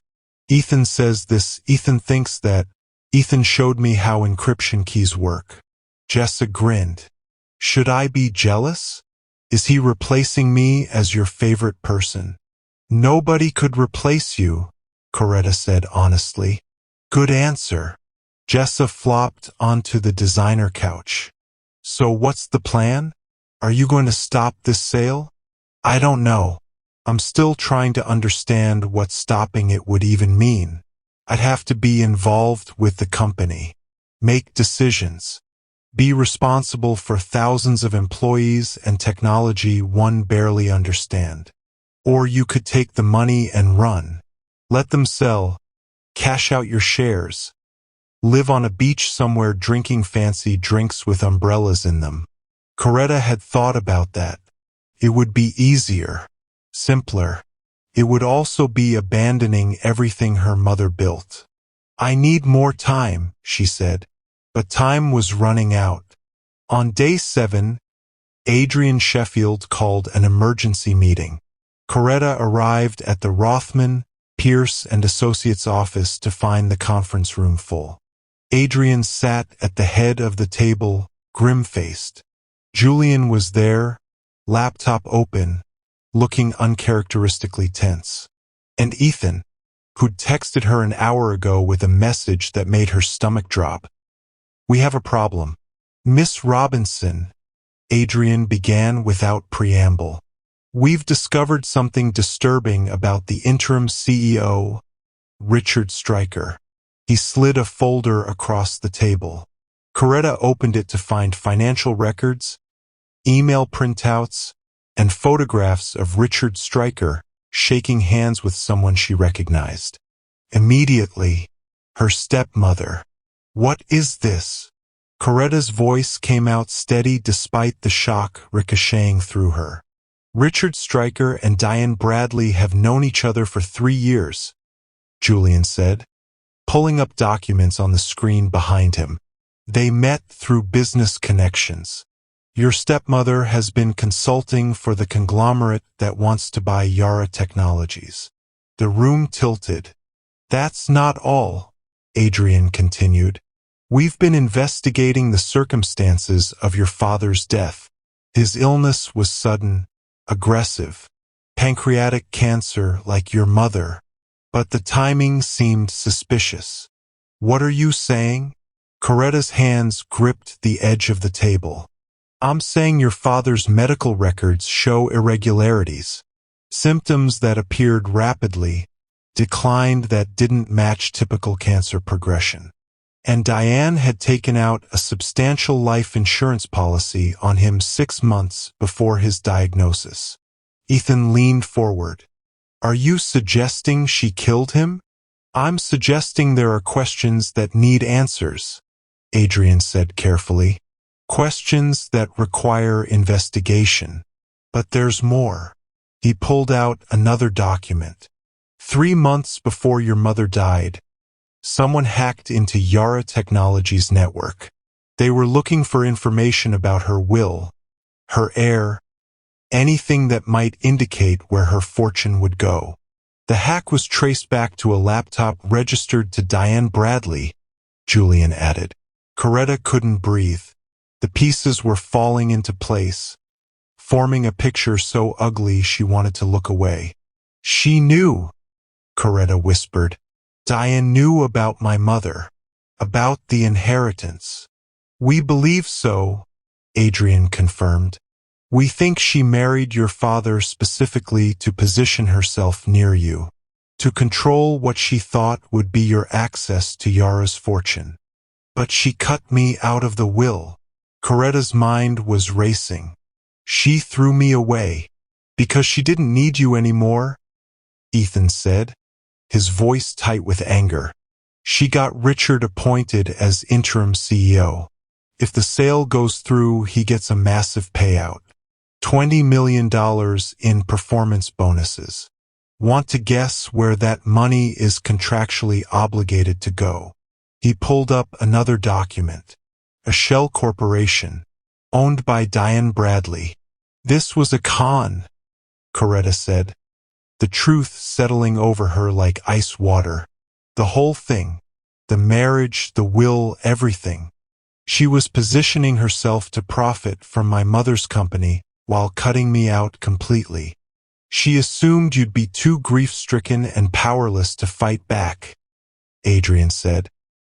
Ethan says this. Ethan thinks that. Ethan showed me how encryption keys work. Jessa grinned. Should I be jealous? Is he replacing me as your favorite person? Nobody could replace you, Coretta said honestly. Good answer. Jessa flopped onto the designer couch. So what's the plan? Are you going to stop this sale? I don't know. I'm still trying to understand what stopping it would even mean. I'd have to be involved with the company, make decisions, be responsible for thousands of employees and technology one barely understand. Or you could take the money and run. Let them sell, cash out your shares, live on a beach somewhere drinking fancy drinks with umbrellas in them. Coretta had thought about that. It would be easier, simpler. It would also be abandoning everything her mother built. I need more time, she said. But time was running out. On day 7, Adrian Sheffield called an emergency meeting. Coretta arrived at the Rothman, Pierce and Associates office to find the conference room full. Adrian sat at the head of the table, grim-faced. Julian was there, laptop open, looking uncharacteristically tense. And Ethan, who'd texted her an hour ago with a message that made her stomach drop. We have a problem. Miss Robinson, Adrian began without preamble. We've discovered something disturbing about the interim CEO, Richard Stryker. He slid a folder across the table. Coretta opened it to find financial records, email printouts, and photographs of Richard Stryker shaking hands with someone she recognized. Immediately, her stepmother. What is this? Coretta's voice came out steady despite the shock ricocheting through her. Richard Stryker and Diane Bradley have known each other for 3 years, Julian said, pulling up documents on the screen behind him. They met through business connections. Your stepmother has been consulting for the conglomerate that wants to buy Yara Technologies. The room tilted. That's not all, Adrian continued. We've been investigating the circumstances of your father's death. His illness was sudden, aggressive, pancreatic cancer like your mother, but the timing seemed suspicious. What are you saying? Coretta's hands gripped the edge of the table. I'm saying your father's medical records show irregularities, symptoms that appeared rapidly, declined that didn't match typical cancer progression. And Diane had taken out a substantial life insurance policy on him 6 months before his diagnosis. Ethan leaned forward. Are you suggesting she killed him? I'm suggesting there are questions that need answers, Adrian said carefully. Questions that require investigation. But there's more. He pulled out another document. 3 months before your mother died, someone hacked into Yara Technologies' network. They were looking for information about her will, her heir, anything that might indicate where her fortune would go. The hack was traced back to a laptop registered to Diane Bradley, Julian added. Coretta couldn't breathe. The pieces were falling into place, forming a picture so ugly she wanted to look away. She knew, Coretta whispered. Diane knew about my mother, about the inheritance. We believe so, Adrian confirmed. We think she married your father specifically to position herself near you, to control what she thought would be your access to Yara's fortune. But she cut me out of the will. Coretta's mind was racing. She threw me away. Because she didn't need you anymore, Ethan said, his voice tight with anger. She got Richard appointed as interim CEO. If the sale goes through, he gets a massive payout. $20 million in performance bonuses. Want to guess where that money is contractually obligated to go? He pulled up another document. A shell corporation, owned by Diane Bradley. This was a con, Coretta said, the truth settling over her like ice water. The whole thing, the marriage, the will, everything. She was positioning herself to profit from my mother's company while cutting me out completely. She assumed you'd be too grief-stricken and powerless to fight back, Adrian said.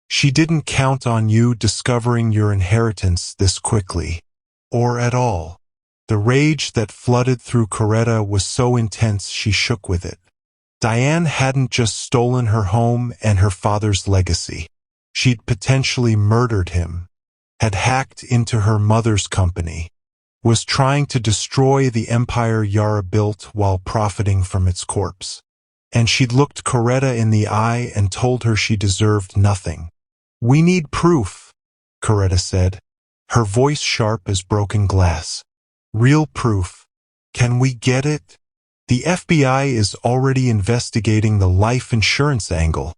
She didn't count on you discovering your inheritance this quickly, or at all. The rage that flooded through Coretta was so intense she shook with it. Diane hadn't just stolen her home and her father's legacy. She'd potentially murdered him, had hacked into her mother's company, was trying to destroy the empire Yara built while profiting from its corpse. And she'd looked Coretta in the eye and told her she deserved nothing. "We need proof," Coretta said, her voice sharp as broken glass. "Real proof. Can we get it?" "The FBI is already investigating the life insurance angle,"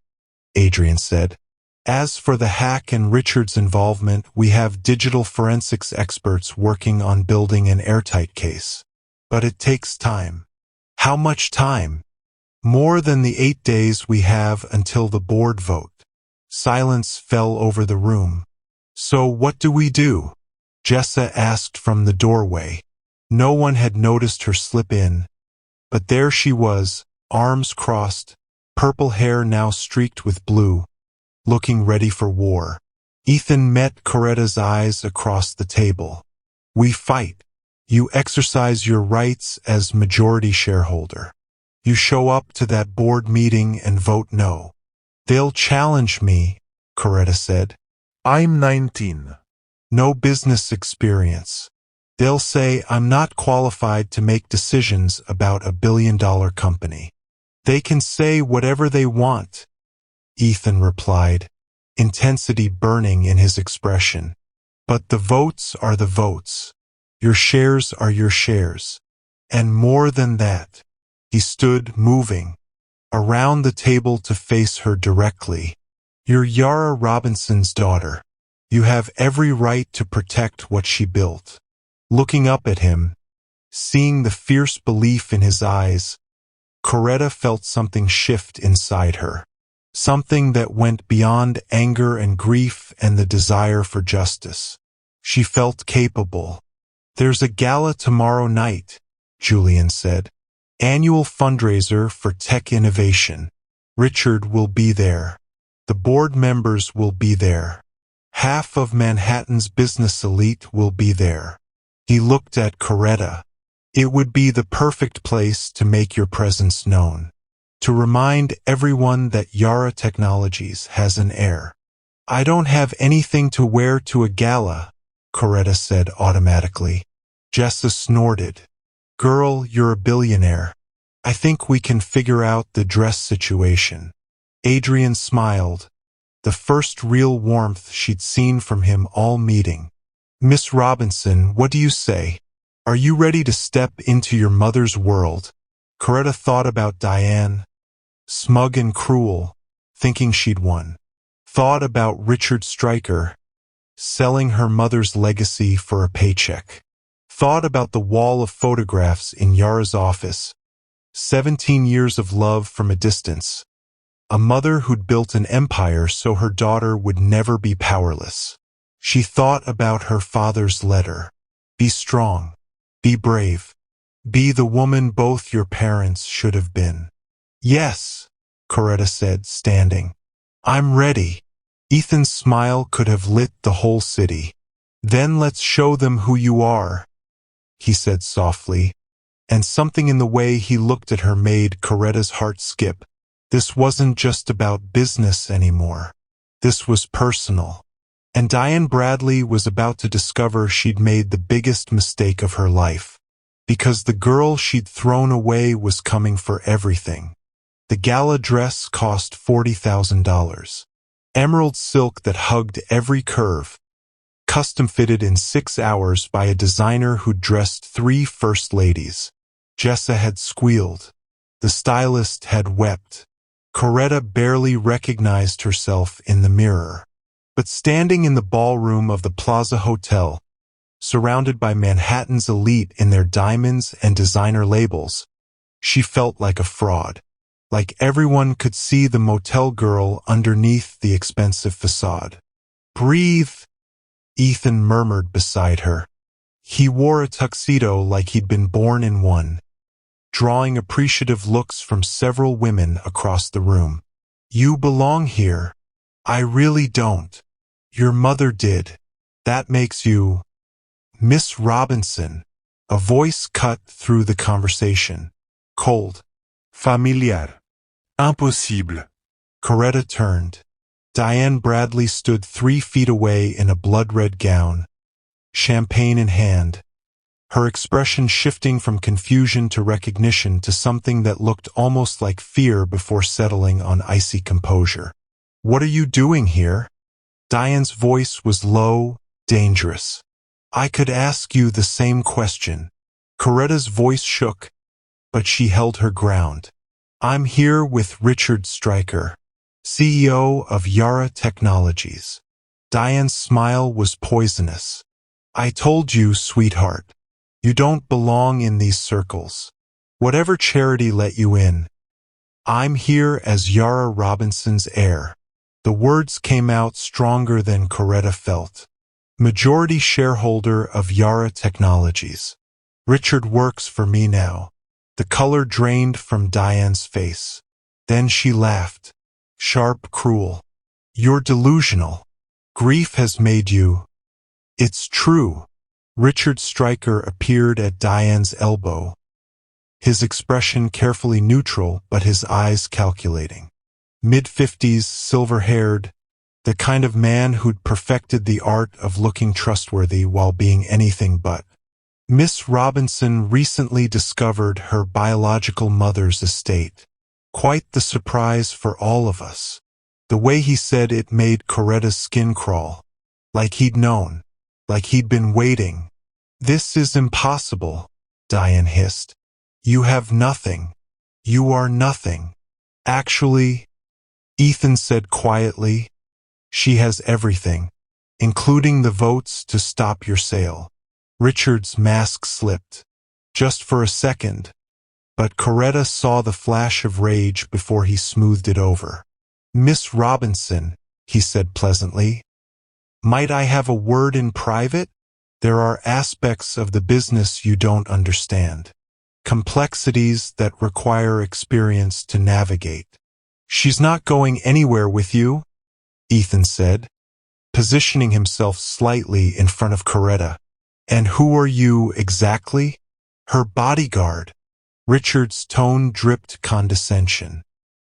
Adrian said. "As for the hack and Richard's involvement, we have digital forensics experts working on building an airtight case. But it takes time." "How much time?" "More than the 8 days we have until the board vote." Silence fell over the room. "So what do we do?" Jessa asked from the doorway. No one had noticed her slip in, but there she was, arms crossed, purple hair now streaked with blue, looking ready for war. Ethan met Coretta's eyes across the table. "We fight. You exercise your rights as majority shareholder. You show up to that board meeting and vote no." "They'll challenge me," Coretta said. I'm 19. "No business experience. They'll say I'm not qualified to make decisions about $1 billion company." "They can say whatever they want," Ethan replied, intensity burning in his expression. "But the votes are the votes. Your shares are your shares. And more than that." He stood, moving around the table to face her directly. "You're Yara Robinson's daughter. You have every right to protect what she built." Looking up at him, seeing the fierce belief in his eyes, Coretta felt something shift inside her. Something that went beyond anger and grief and the desire for justice. She felt capable. "There's a gala tomorrow night," Julian said. "Annual fundraiser for tech innovation. Richard will be there. The board members will be there. Half of Manhattan's business elite will be there." He looked at Coretta. "It would be the perfect place to make your presence known. To remind everyone that Yara Technologies has an heir." "I don't have anything to wear to a gala," Coretta said automatically. Jessa snorted. "Girl, you're a billionaire. I think we can figure out the dress situation." Adrian smiled, the first real warmth she'd seen from him all meeting. "Miss Robinson, what do you say? Are you ready to step into your mother's world?" Coretta thought about Diane, smug and cruel, thinking she'd won. Thought about Richard Stryker, selling her mother's legacy for a paycheck. Thought about the wall of photographs in Yara's office. 17 years of love from a distance. A mother who'd built an empire so her daughter would never be powerless. She thought about her father's letter. "Be strong. Be brave. Be the woman both your parents should have been." "Yes," Coretta said, standing. "I'm ready." Ethan's smile could have lit the whole city. "Then let's show them who you are," he said softly, and something in the way he looked at her made Coretta's heart skip. This wasn't just about business anymore. This was personal. And Diane Bradley was about to discover she'd made the biggest mistake of her life. Because the girl she'd thrown away was coming for everything. The gala dress cost $40,000. Emerald silk that hugged every curve. Custom fitted in 6 hours by a designer who'd dressed 3 first ladies. Jessa had squealed. The stylist had wept. Coretta barely recognized herself in the mirror. But standing in the ballroom of the Plaza Hotel, surrounded by Manhattan's elite in their diamonds and designer labels. She felt like a fraud. Like everyone could see the motel girl underneath the expensive facade. "Breathe," Ethan murmured beside her. He wore a tuxedo like he'd been born in one, drawing appreciative looks from several women across the room. "You belong here." "I really don't. Your mother did. That makes you Miss Robinson." A voice cut through the conversation. Cold. Familiar. Impossible. Coretta turned. Diane Bradley stood 3 feet away in a blood-red gown, champagne in hand, her expression shifting from confusion to recognition to something that looked almost like fear before settling on icy composure. "What are you doing here?" Diane's voice was low, dangerous. "I could ask you the same question." Coretta's voice shook, but she held her ground. "I'm here with Richard Stryker, CEO of Yara Technologies." Diane's smile was poisonous. "I told you, sweetheart. You don't belong in these circles. Whatever charity let you in. I'm here as Yara Robinson's heir." The words came out stronger than Coretta felt. "Majority shareholder of Yara Technologies. Richard works for me now." The color drained from Diane's face. Then she laughed. Sharp, cruel. "You're delusional. Grief has made you." "It's true." Richard Stryker appeared at Diane's elbow, his expression carefully neutral but his eyes calculating. Mid-50s, silver-haired, the kind of man who'd perfected the art of looking trustworthy while being anything but. "Miss Robinson recently discovered her biological mother's estate. Quite the surprise for all of us." The way he said it made Coretta's skin crawl. Like he'd known. Like he'd been waiting. "This is impossible," Diane hissed. "You have nothing. You are nothing." "Actually," Ethan said quietly, "she has everything, including the votes to stop your sale." Richard's mask slipped. Just for a second. But Coretta saw the flash of rage before he smoothed it over. "Miss Robinson," he said pleasantly, "might I have a word in private? There are aspects of the business you don't understand. Complexities that require experience to navigate." "She's not going anywhere with you," Ethan said, positioning himself slightly in front of Coretta. "And who are you exactly?" "Her bodyguard." Richard's tone dripped condescension.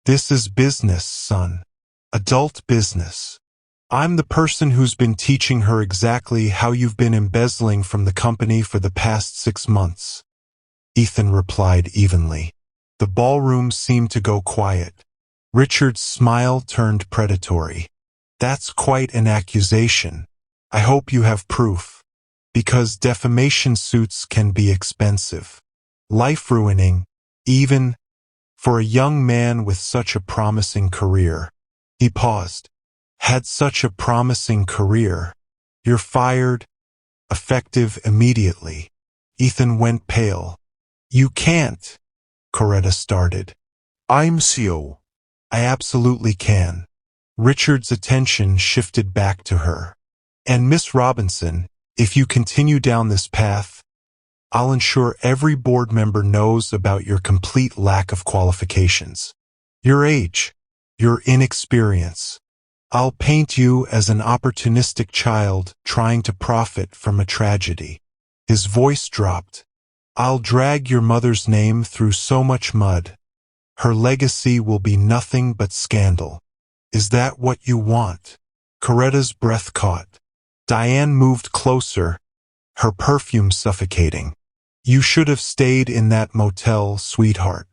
"This is business, son. Adult business. I'm the person who's been teaching her exactly how you've been embezzling from the company for the past 6 months." Ethan replied evenly. The ballroom seemed to go quiet. Richard's smile turned predatory. "That's quite an accusation. I hope you have proof. Because defamation suits can be expensive. Life-ruining, even for a young man with such a promising career." He paused. "Had such a promising career. You're fired, effective immediately." Ethan went pale. "You can't," Coretta started. I'm CEO. "I absolutely can." Richard's attention shifted back to her. "And Miss Robinson, if you continue down this path, I'll ensure every board member knows about your complete lack of qualifications. Your age, your inexperience. I'll paint you as an opportunistic child trying to profit from a tragedy." His voice dropped. "I'll drag your mother's name through so much mud. Her legacy will be nothing but scandal. Is that what you want?" Coretta's breath caught. Diane moved closer, her perfume suffocating. "You should have stayed in that motel, sweetheart.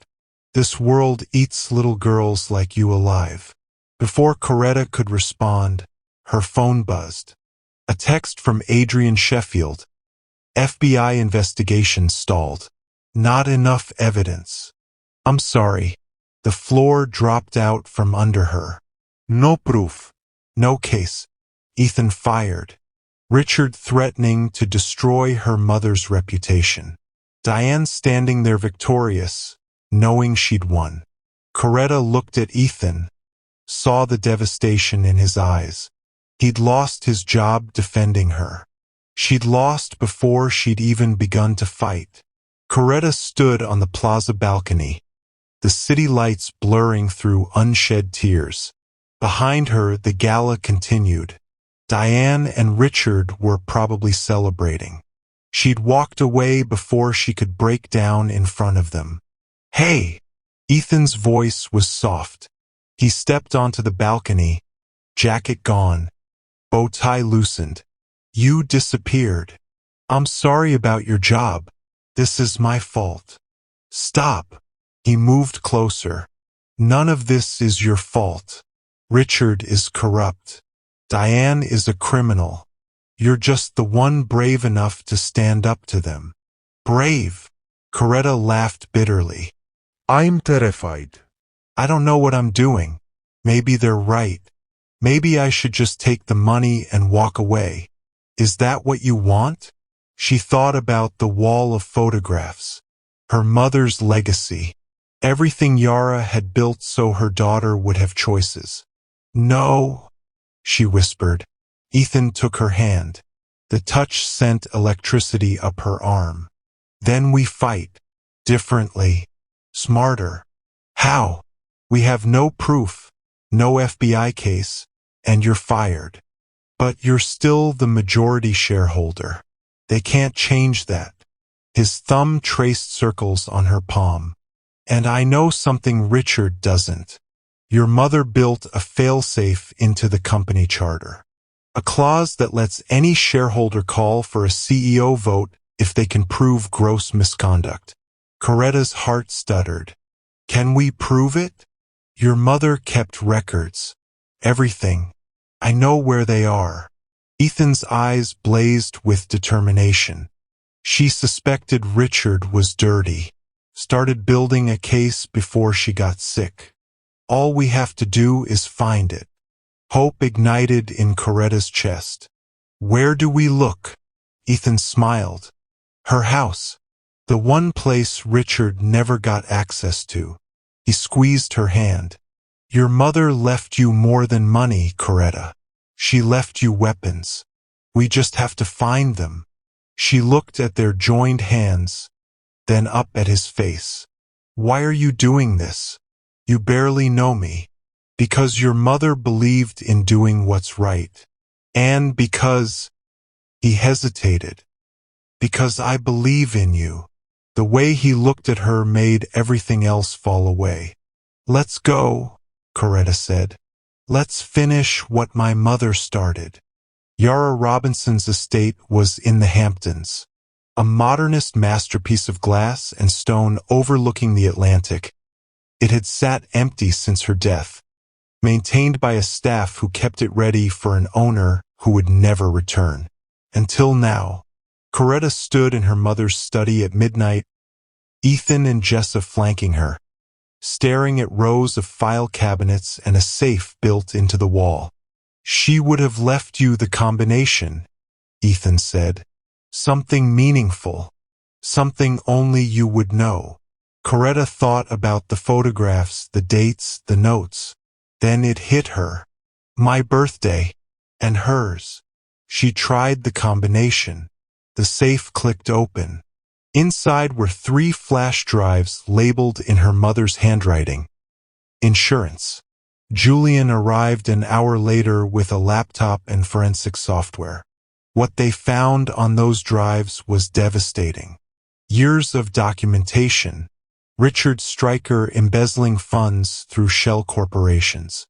This world eats little girls like you alive." Before Coretta could respond, her phone buzzed. A text from Adrian Sheffield. "FBI investigation stalled. Not enough evidence." "I'm sorry." The floor dropped out from under her. "No proof. No case." Ethan fired. Richard threatening to destroy her mother's reputation. Diane standing there victorious, knowing she'd won. Coretta looked at Ethan, saw the devastation in his eyes. He'd lost his job defending her. She'd lost before she'd even begun to fight. Coretta stood on the plaza balcony, the city lights blurring through unshed tears. Behind her, the gala continued. Diane and Richard were probably celebrating. She'd walked away before she could break down in front of them. "Hey!" Ethan's voice was soft. He stepped onto the balcony, jacket gone, bow tie loosened. "You disappeared. I'm sorry about your job. This is my fault." "Stop." He moved closer. "None of this is your fault. Richard is corrupt. Diane is a criminal. You're just the one brave enough to stand up to them." "Brave?" Coretta laughed bitterly. I'm terrified. "I don't know what I'm doing. Maybe they're right. Maybe I should just take the money and walk away. Is that what you want?" She thought about the wall of photographs, her mother's legacy, everything Yara had built so her daughter would have choices. "No," she whispered. Ethan took her hand. The touch sent electricity up her arm. "Then we fight. Differently. Smarter." "How?" "We have no proof, no FBI case, and you're fired. But you're still the majority shareholder. They can't change that." His thumb traced circles on her palm. "And I know something Richard doesn't. Your mother built a failsafe into the company charter. A clause that lets any shareholder call for a CEO vote if they can prove gross misconduct." Coretta's heart stuttered. "Can we prove it?" "Your mother kept records. Everything. I know where they are." Ethan's eyes blazed with determination. She suspected Richard was dirty. Started building a case before she got sick. "All we have to do is find it." Hope ignited in Coretta's chest. "Where do we look?" Ethan smiled. "Her house. The one place Richard never got access to." He squeezed her hand. "Your mother left you more than money, Coretta. She left you weapons. We just have to find them." She looked at their joined hands, then up at his face. "Why are you doing this? You barely know me." "Because your mother believed in doing what's right. And because—" he hesitated. "Because I believe in you." The way he looked at her made everything else fall away. "Let's go," Coretta said. "Let's finish what my mother started." Yara Robinson's estate was in the Hamptons, a modernist masterpiece of glass and stone overlooking the Atlantic. It had sat empty since her death, maintained by a staff who kept it ready for an owner who would never return. Until now. Coretta stood in her mother's study at midnight, Ethan and Jessa flanking her, staring at rows of file cabinets and a safe built into the wall. "She would have left you the combination," Ethan said. "Something meaningful. Something only you would know." Coretta thought about the photographs, the dates, the notes. Then it hit her. My birthday. And hers. She tried the combination. The safe clicked open. Inside were 3 flash drives labeled in her mother's handwriting. Insurance. Julian arrived an hour later with a laptop and forensic software. What they found on those drives was devastating. Years of documentation. Richard Stryker embezzling funds through shell corporations.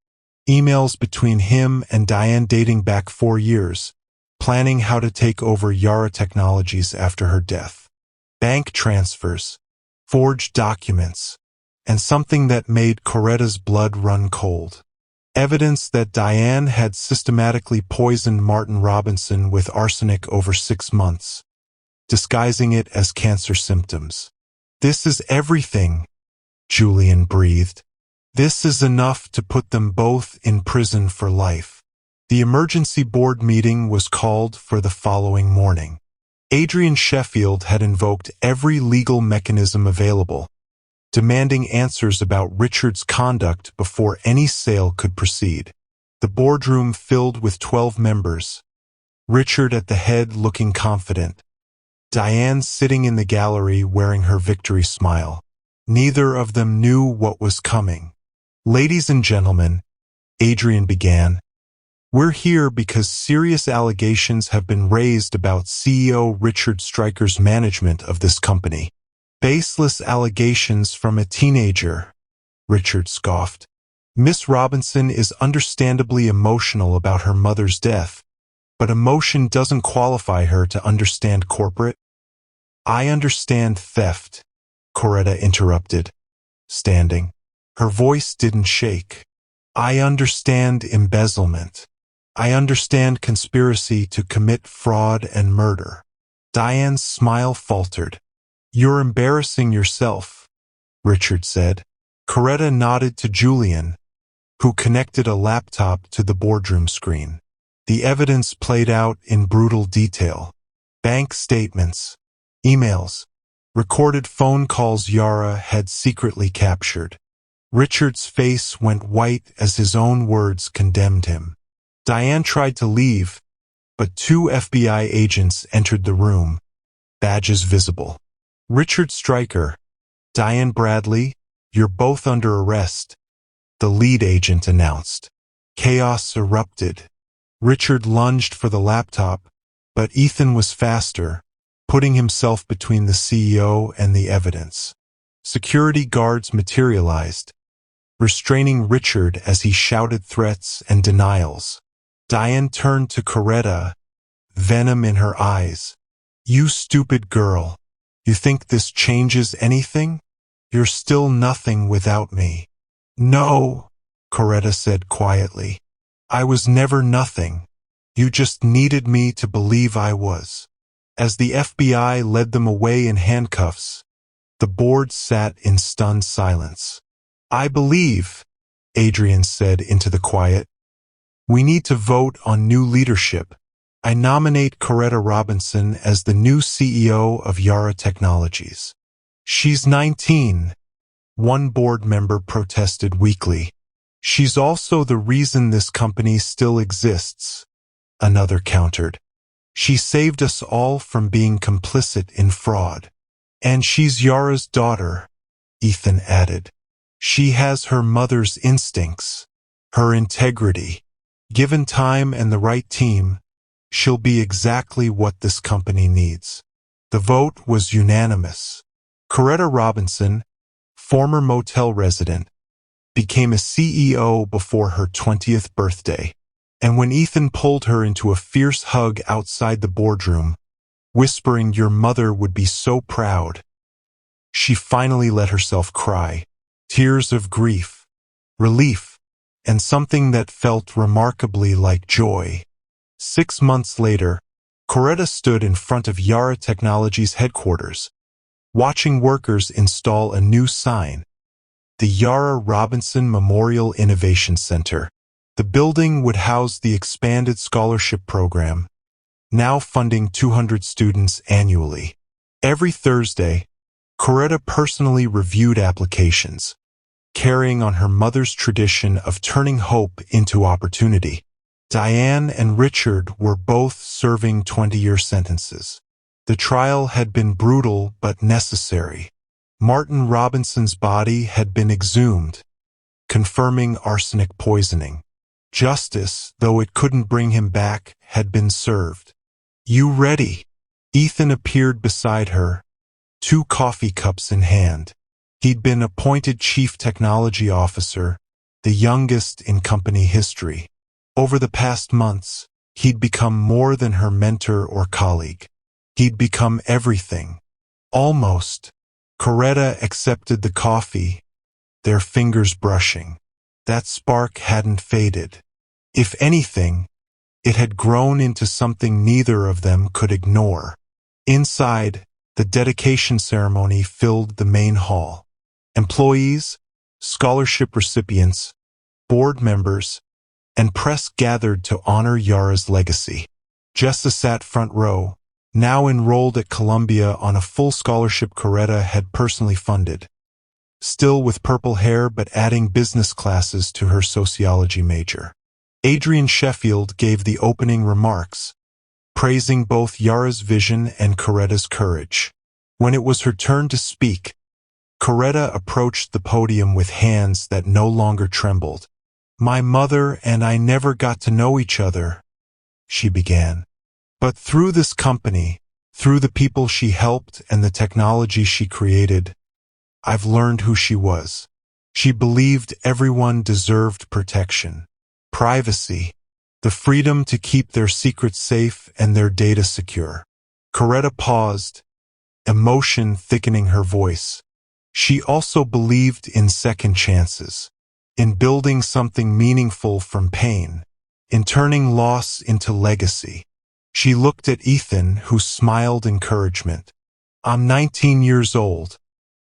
Emails between him and Diane dating back 4 years, planning how to take over Yara Technologies after her death. Bank transfers, forged documents, and something that made Coretta's blood run cold. Evidence that Diane had systematically poisoned Martin Robinson with arsenic over 6 months, disguising it as cancer symptoms. "This is everything," Julian breathed. "This is enough to put them both in prison for life." The emergency board meeting was called for the following morning. Adrian Sheffield had invoked every legal mechanism available, demanding answers about Richard's conduct before any sale could proceed. The boardroom filled with 12 members, Richard at the head looking confident, Diane sitting in the gallery wearing her victory smile. Neither of them knew what was coming. "Ladies and gentlemen," Adrian began, "we're here because serious allegations have been raised about CEO Richard Stryker's management of this company." "Baseless allegations from a teenager," Richard scoffed. "Miss Robinson is understandably emotional about her mother's death, but emotion doesn't qualify her to understand corporate." "I understand theft," Coretta interrupted, standing. Her voice didn't shake. "I understand embezzlement. I understand conspiracy to commit fraud and murder." Diane's smile faltered. "You're embarrassing yourself," Richard said. Coretta nodded to Julian, who connected a laptop to the boardroom screen. The evidence played out in brutal detail. Bank statements, emails, recorded phone calls Yara had secretly captured. Richard's face went white as his own words condemned him. Diane tried to leave, but 2 FBI agents entered the room, badges visible. "Richard Stryker, Diane Bradley, you're both under arrest," the lead agent announced. Chaos erupted. Richard lunged for the laptop, but Ethan was faster, putting himself between the CEO and the evidence. Security guards materialized, restraining Richard as he shouted threats and denials. Diane turned to Coretta, venom in her eyes. "You stupid girl. You think this changes anything? You're still nothing without me." "No," Coretta said quietly. "I was never nothing. You just needed me to believe I was." As the FBI led them away in handcuffs, the board sat in stunned silence. "I believe," Adrian said into the quiet, "we need to vote on new leadership. I nominate Coretta Robinson as the new CEO of Yara Technologies." "She's 19, one board member protested weakly. "She's also the reason this company still exists," another countered. "She saved us all from being complicit in fraud." "And she's Yara's daughter," Ethan added. "She has her mother's instincts, her integrity. Given time and the right team, she'll be exactly what this company needs." The vote was unanimous. Coretta Robinson, former motel resident, became a CEO before her 20th birthday. And when Ethan pulled her into a fierce hug outside the boardroom, whispering your mother would be so proud, she finally let herself cry. Tears of grief, relief, and something that felt remarkably like joy. 6 months later, Coretta stood in front of Yara Technologies headquarters, watching workers install a new sign, the Yara Robinson Memorial Innovation Center. The building would house the expanded scholarship program, now funding 200 students annually. Every Thursday, Coretta personally reviewed applications, carrying on her mother's tradition of turning hope into opportunity. Diane and Richard were both serving 20-year sentences. The trial had been brutal but necessary. Martin Robinson's body had been exhumed, confirming arsenic poisoning. Justice, though it couldn't bring him back, had been served. "You ready?" Ethan appeared beside her, 2 coffee cups in hand. He'd been appointed Chief Technology Officer, the youngest in company history. Over the past months, he'd become more than her mentor or colleague. He'd become everything. Almost. Coretta accepted the coffee, their fingers brushing. That spark hadn't faded. If anything, it had grown into something neither of them could ignore. Inside, the dedication ceremony filled the main hall. Employees, scholarship recipients, board members, and press gathered to honor Yara's legacy. Jessa sat front row, now enrolled at Columbia on a full scholarship Coretta had personally funded. Still with purple hair but adding business classes to her sociology major. Adrian Sheffield gave the opening remarks, praising both Yara's vision and Coretta's courage. When it was her turn to speak, Coretta approached the podium with hands that no longer trembled. "My mother and I never got to know each other," she began. "But through this company, through the people she helped and the technology she created, I've learned who she was. She believed everyone deserved protection, privacy, the freedom to keep their secrets safe and their data secure." Coretta paused, emotion thickening her voice. She also believed in second chances, in building something meaningful from pain, in turning loss into legacy. She looked at Ethan, who smiled encouragement. "I'm 19 years old.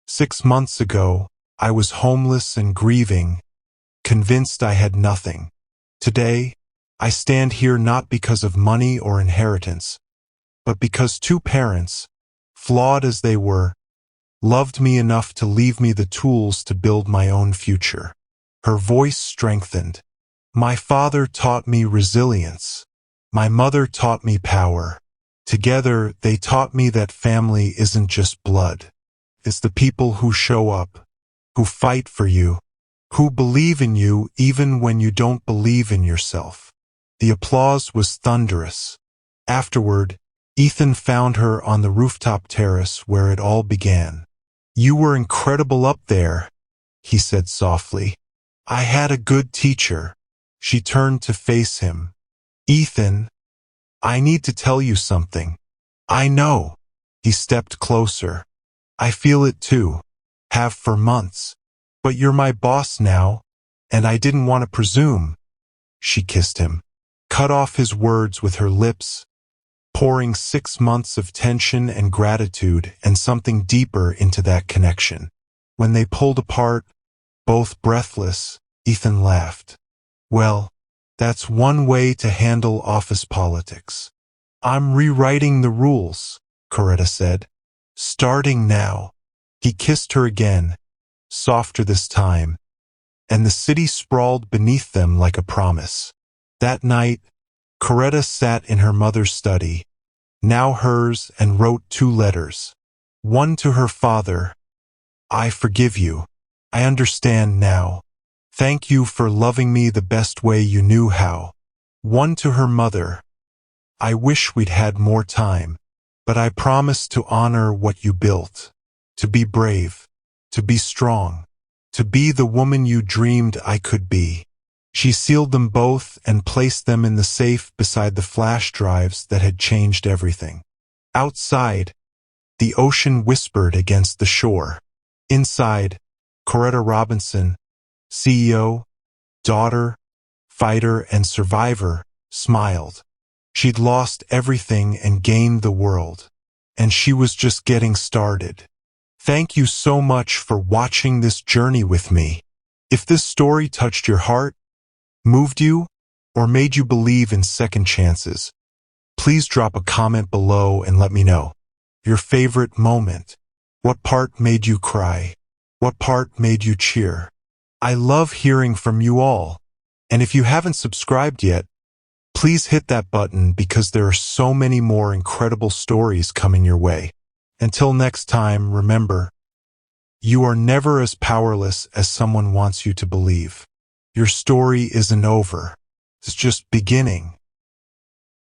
6 months ago, I was homeless and grieving, convinced I had nothing. Today, I stand here not because of money or inheritance, but because 2 parents, flawed as they were, loved me enough to leave me the tools to build my own future." Her voice strengthened. "My father taught me resilience. My mother taught me power. Together, they taught me that family isn't just blood. It's the people who show up, who fight for you, who believe in you even when you don't believe in yourself." The applause was thunderous. Afterward, Ethan found her on the rooftop terrace where it all began. "You were incredible up there," he said softly. "I had a good teacher." She turned to face him. "Ethan, I need to tell you something." "I know." He stepped closer. "I feel it too. Have for months. But you're my boss now, and I didn't want to presume." She kissed him, cut off his words with her lips, pouring 6 months of tension and gratitude and something deeper into that connection. When they pulled apart, both breathless, Ethan laughed. "Well, that's one way to handle office politics." "I'm rewriting the rules," Coretta said. "Starting now." He kissed her again, softer this time, and the city sprawled beneath them like a promise. That night, Coretta sat in her mother's study, now hers, and wrote 2 letters. One to her father, "I forgive you. I understand now. Thank you for loving me the best way you knew how." One to her mother, "I wish we'd had more time, but I promise to honor what you built, to be brave, to be strong, to be the woman you dreamed I could be." She sealed them both and placed them in the safe beside the flash drives that had changed everything. Outside, the ocean whispered against the shore. Inside, Coretta Robinson, CEO, daughter, fighter, and survivor, smiled. She'd lost everything and gained the world, and she was just getting started. Thank you so much for watching this journey with me. If this story touched your heart, moved you, or made you believe in second chances, please drop a comment below and let me know. Your favorite moment. What part made you cry? What part made you cheer? I love hearing from you all. And if you haven't subscribed yet, please hit that button because there are so many more incredible stories coming your way. Until next time, remember, you are never as powerless as someone wants you to believe. Your story isn't over. It's just beginning.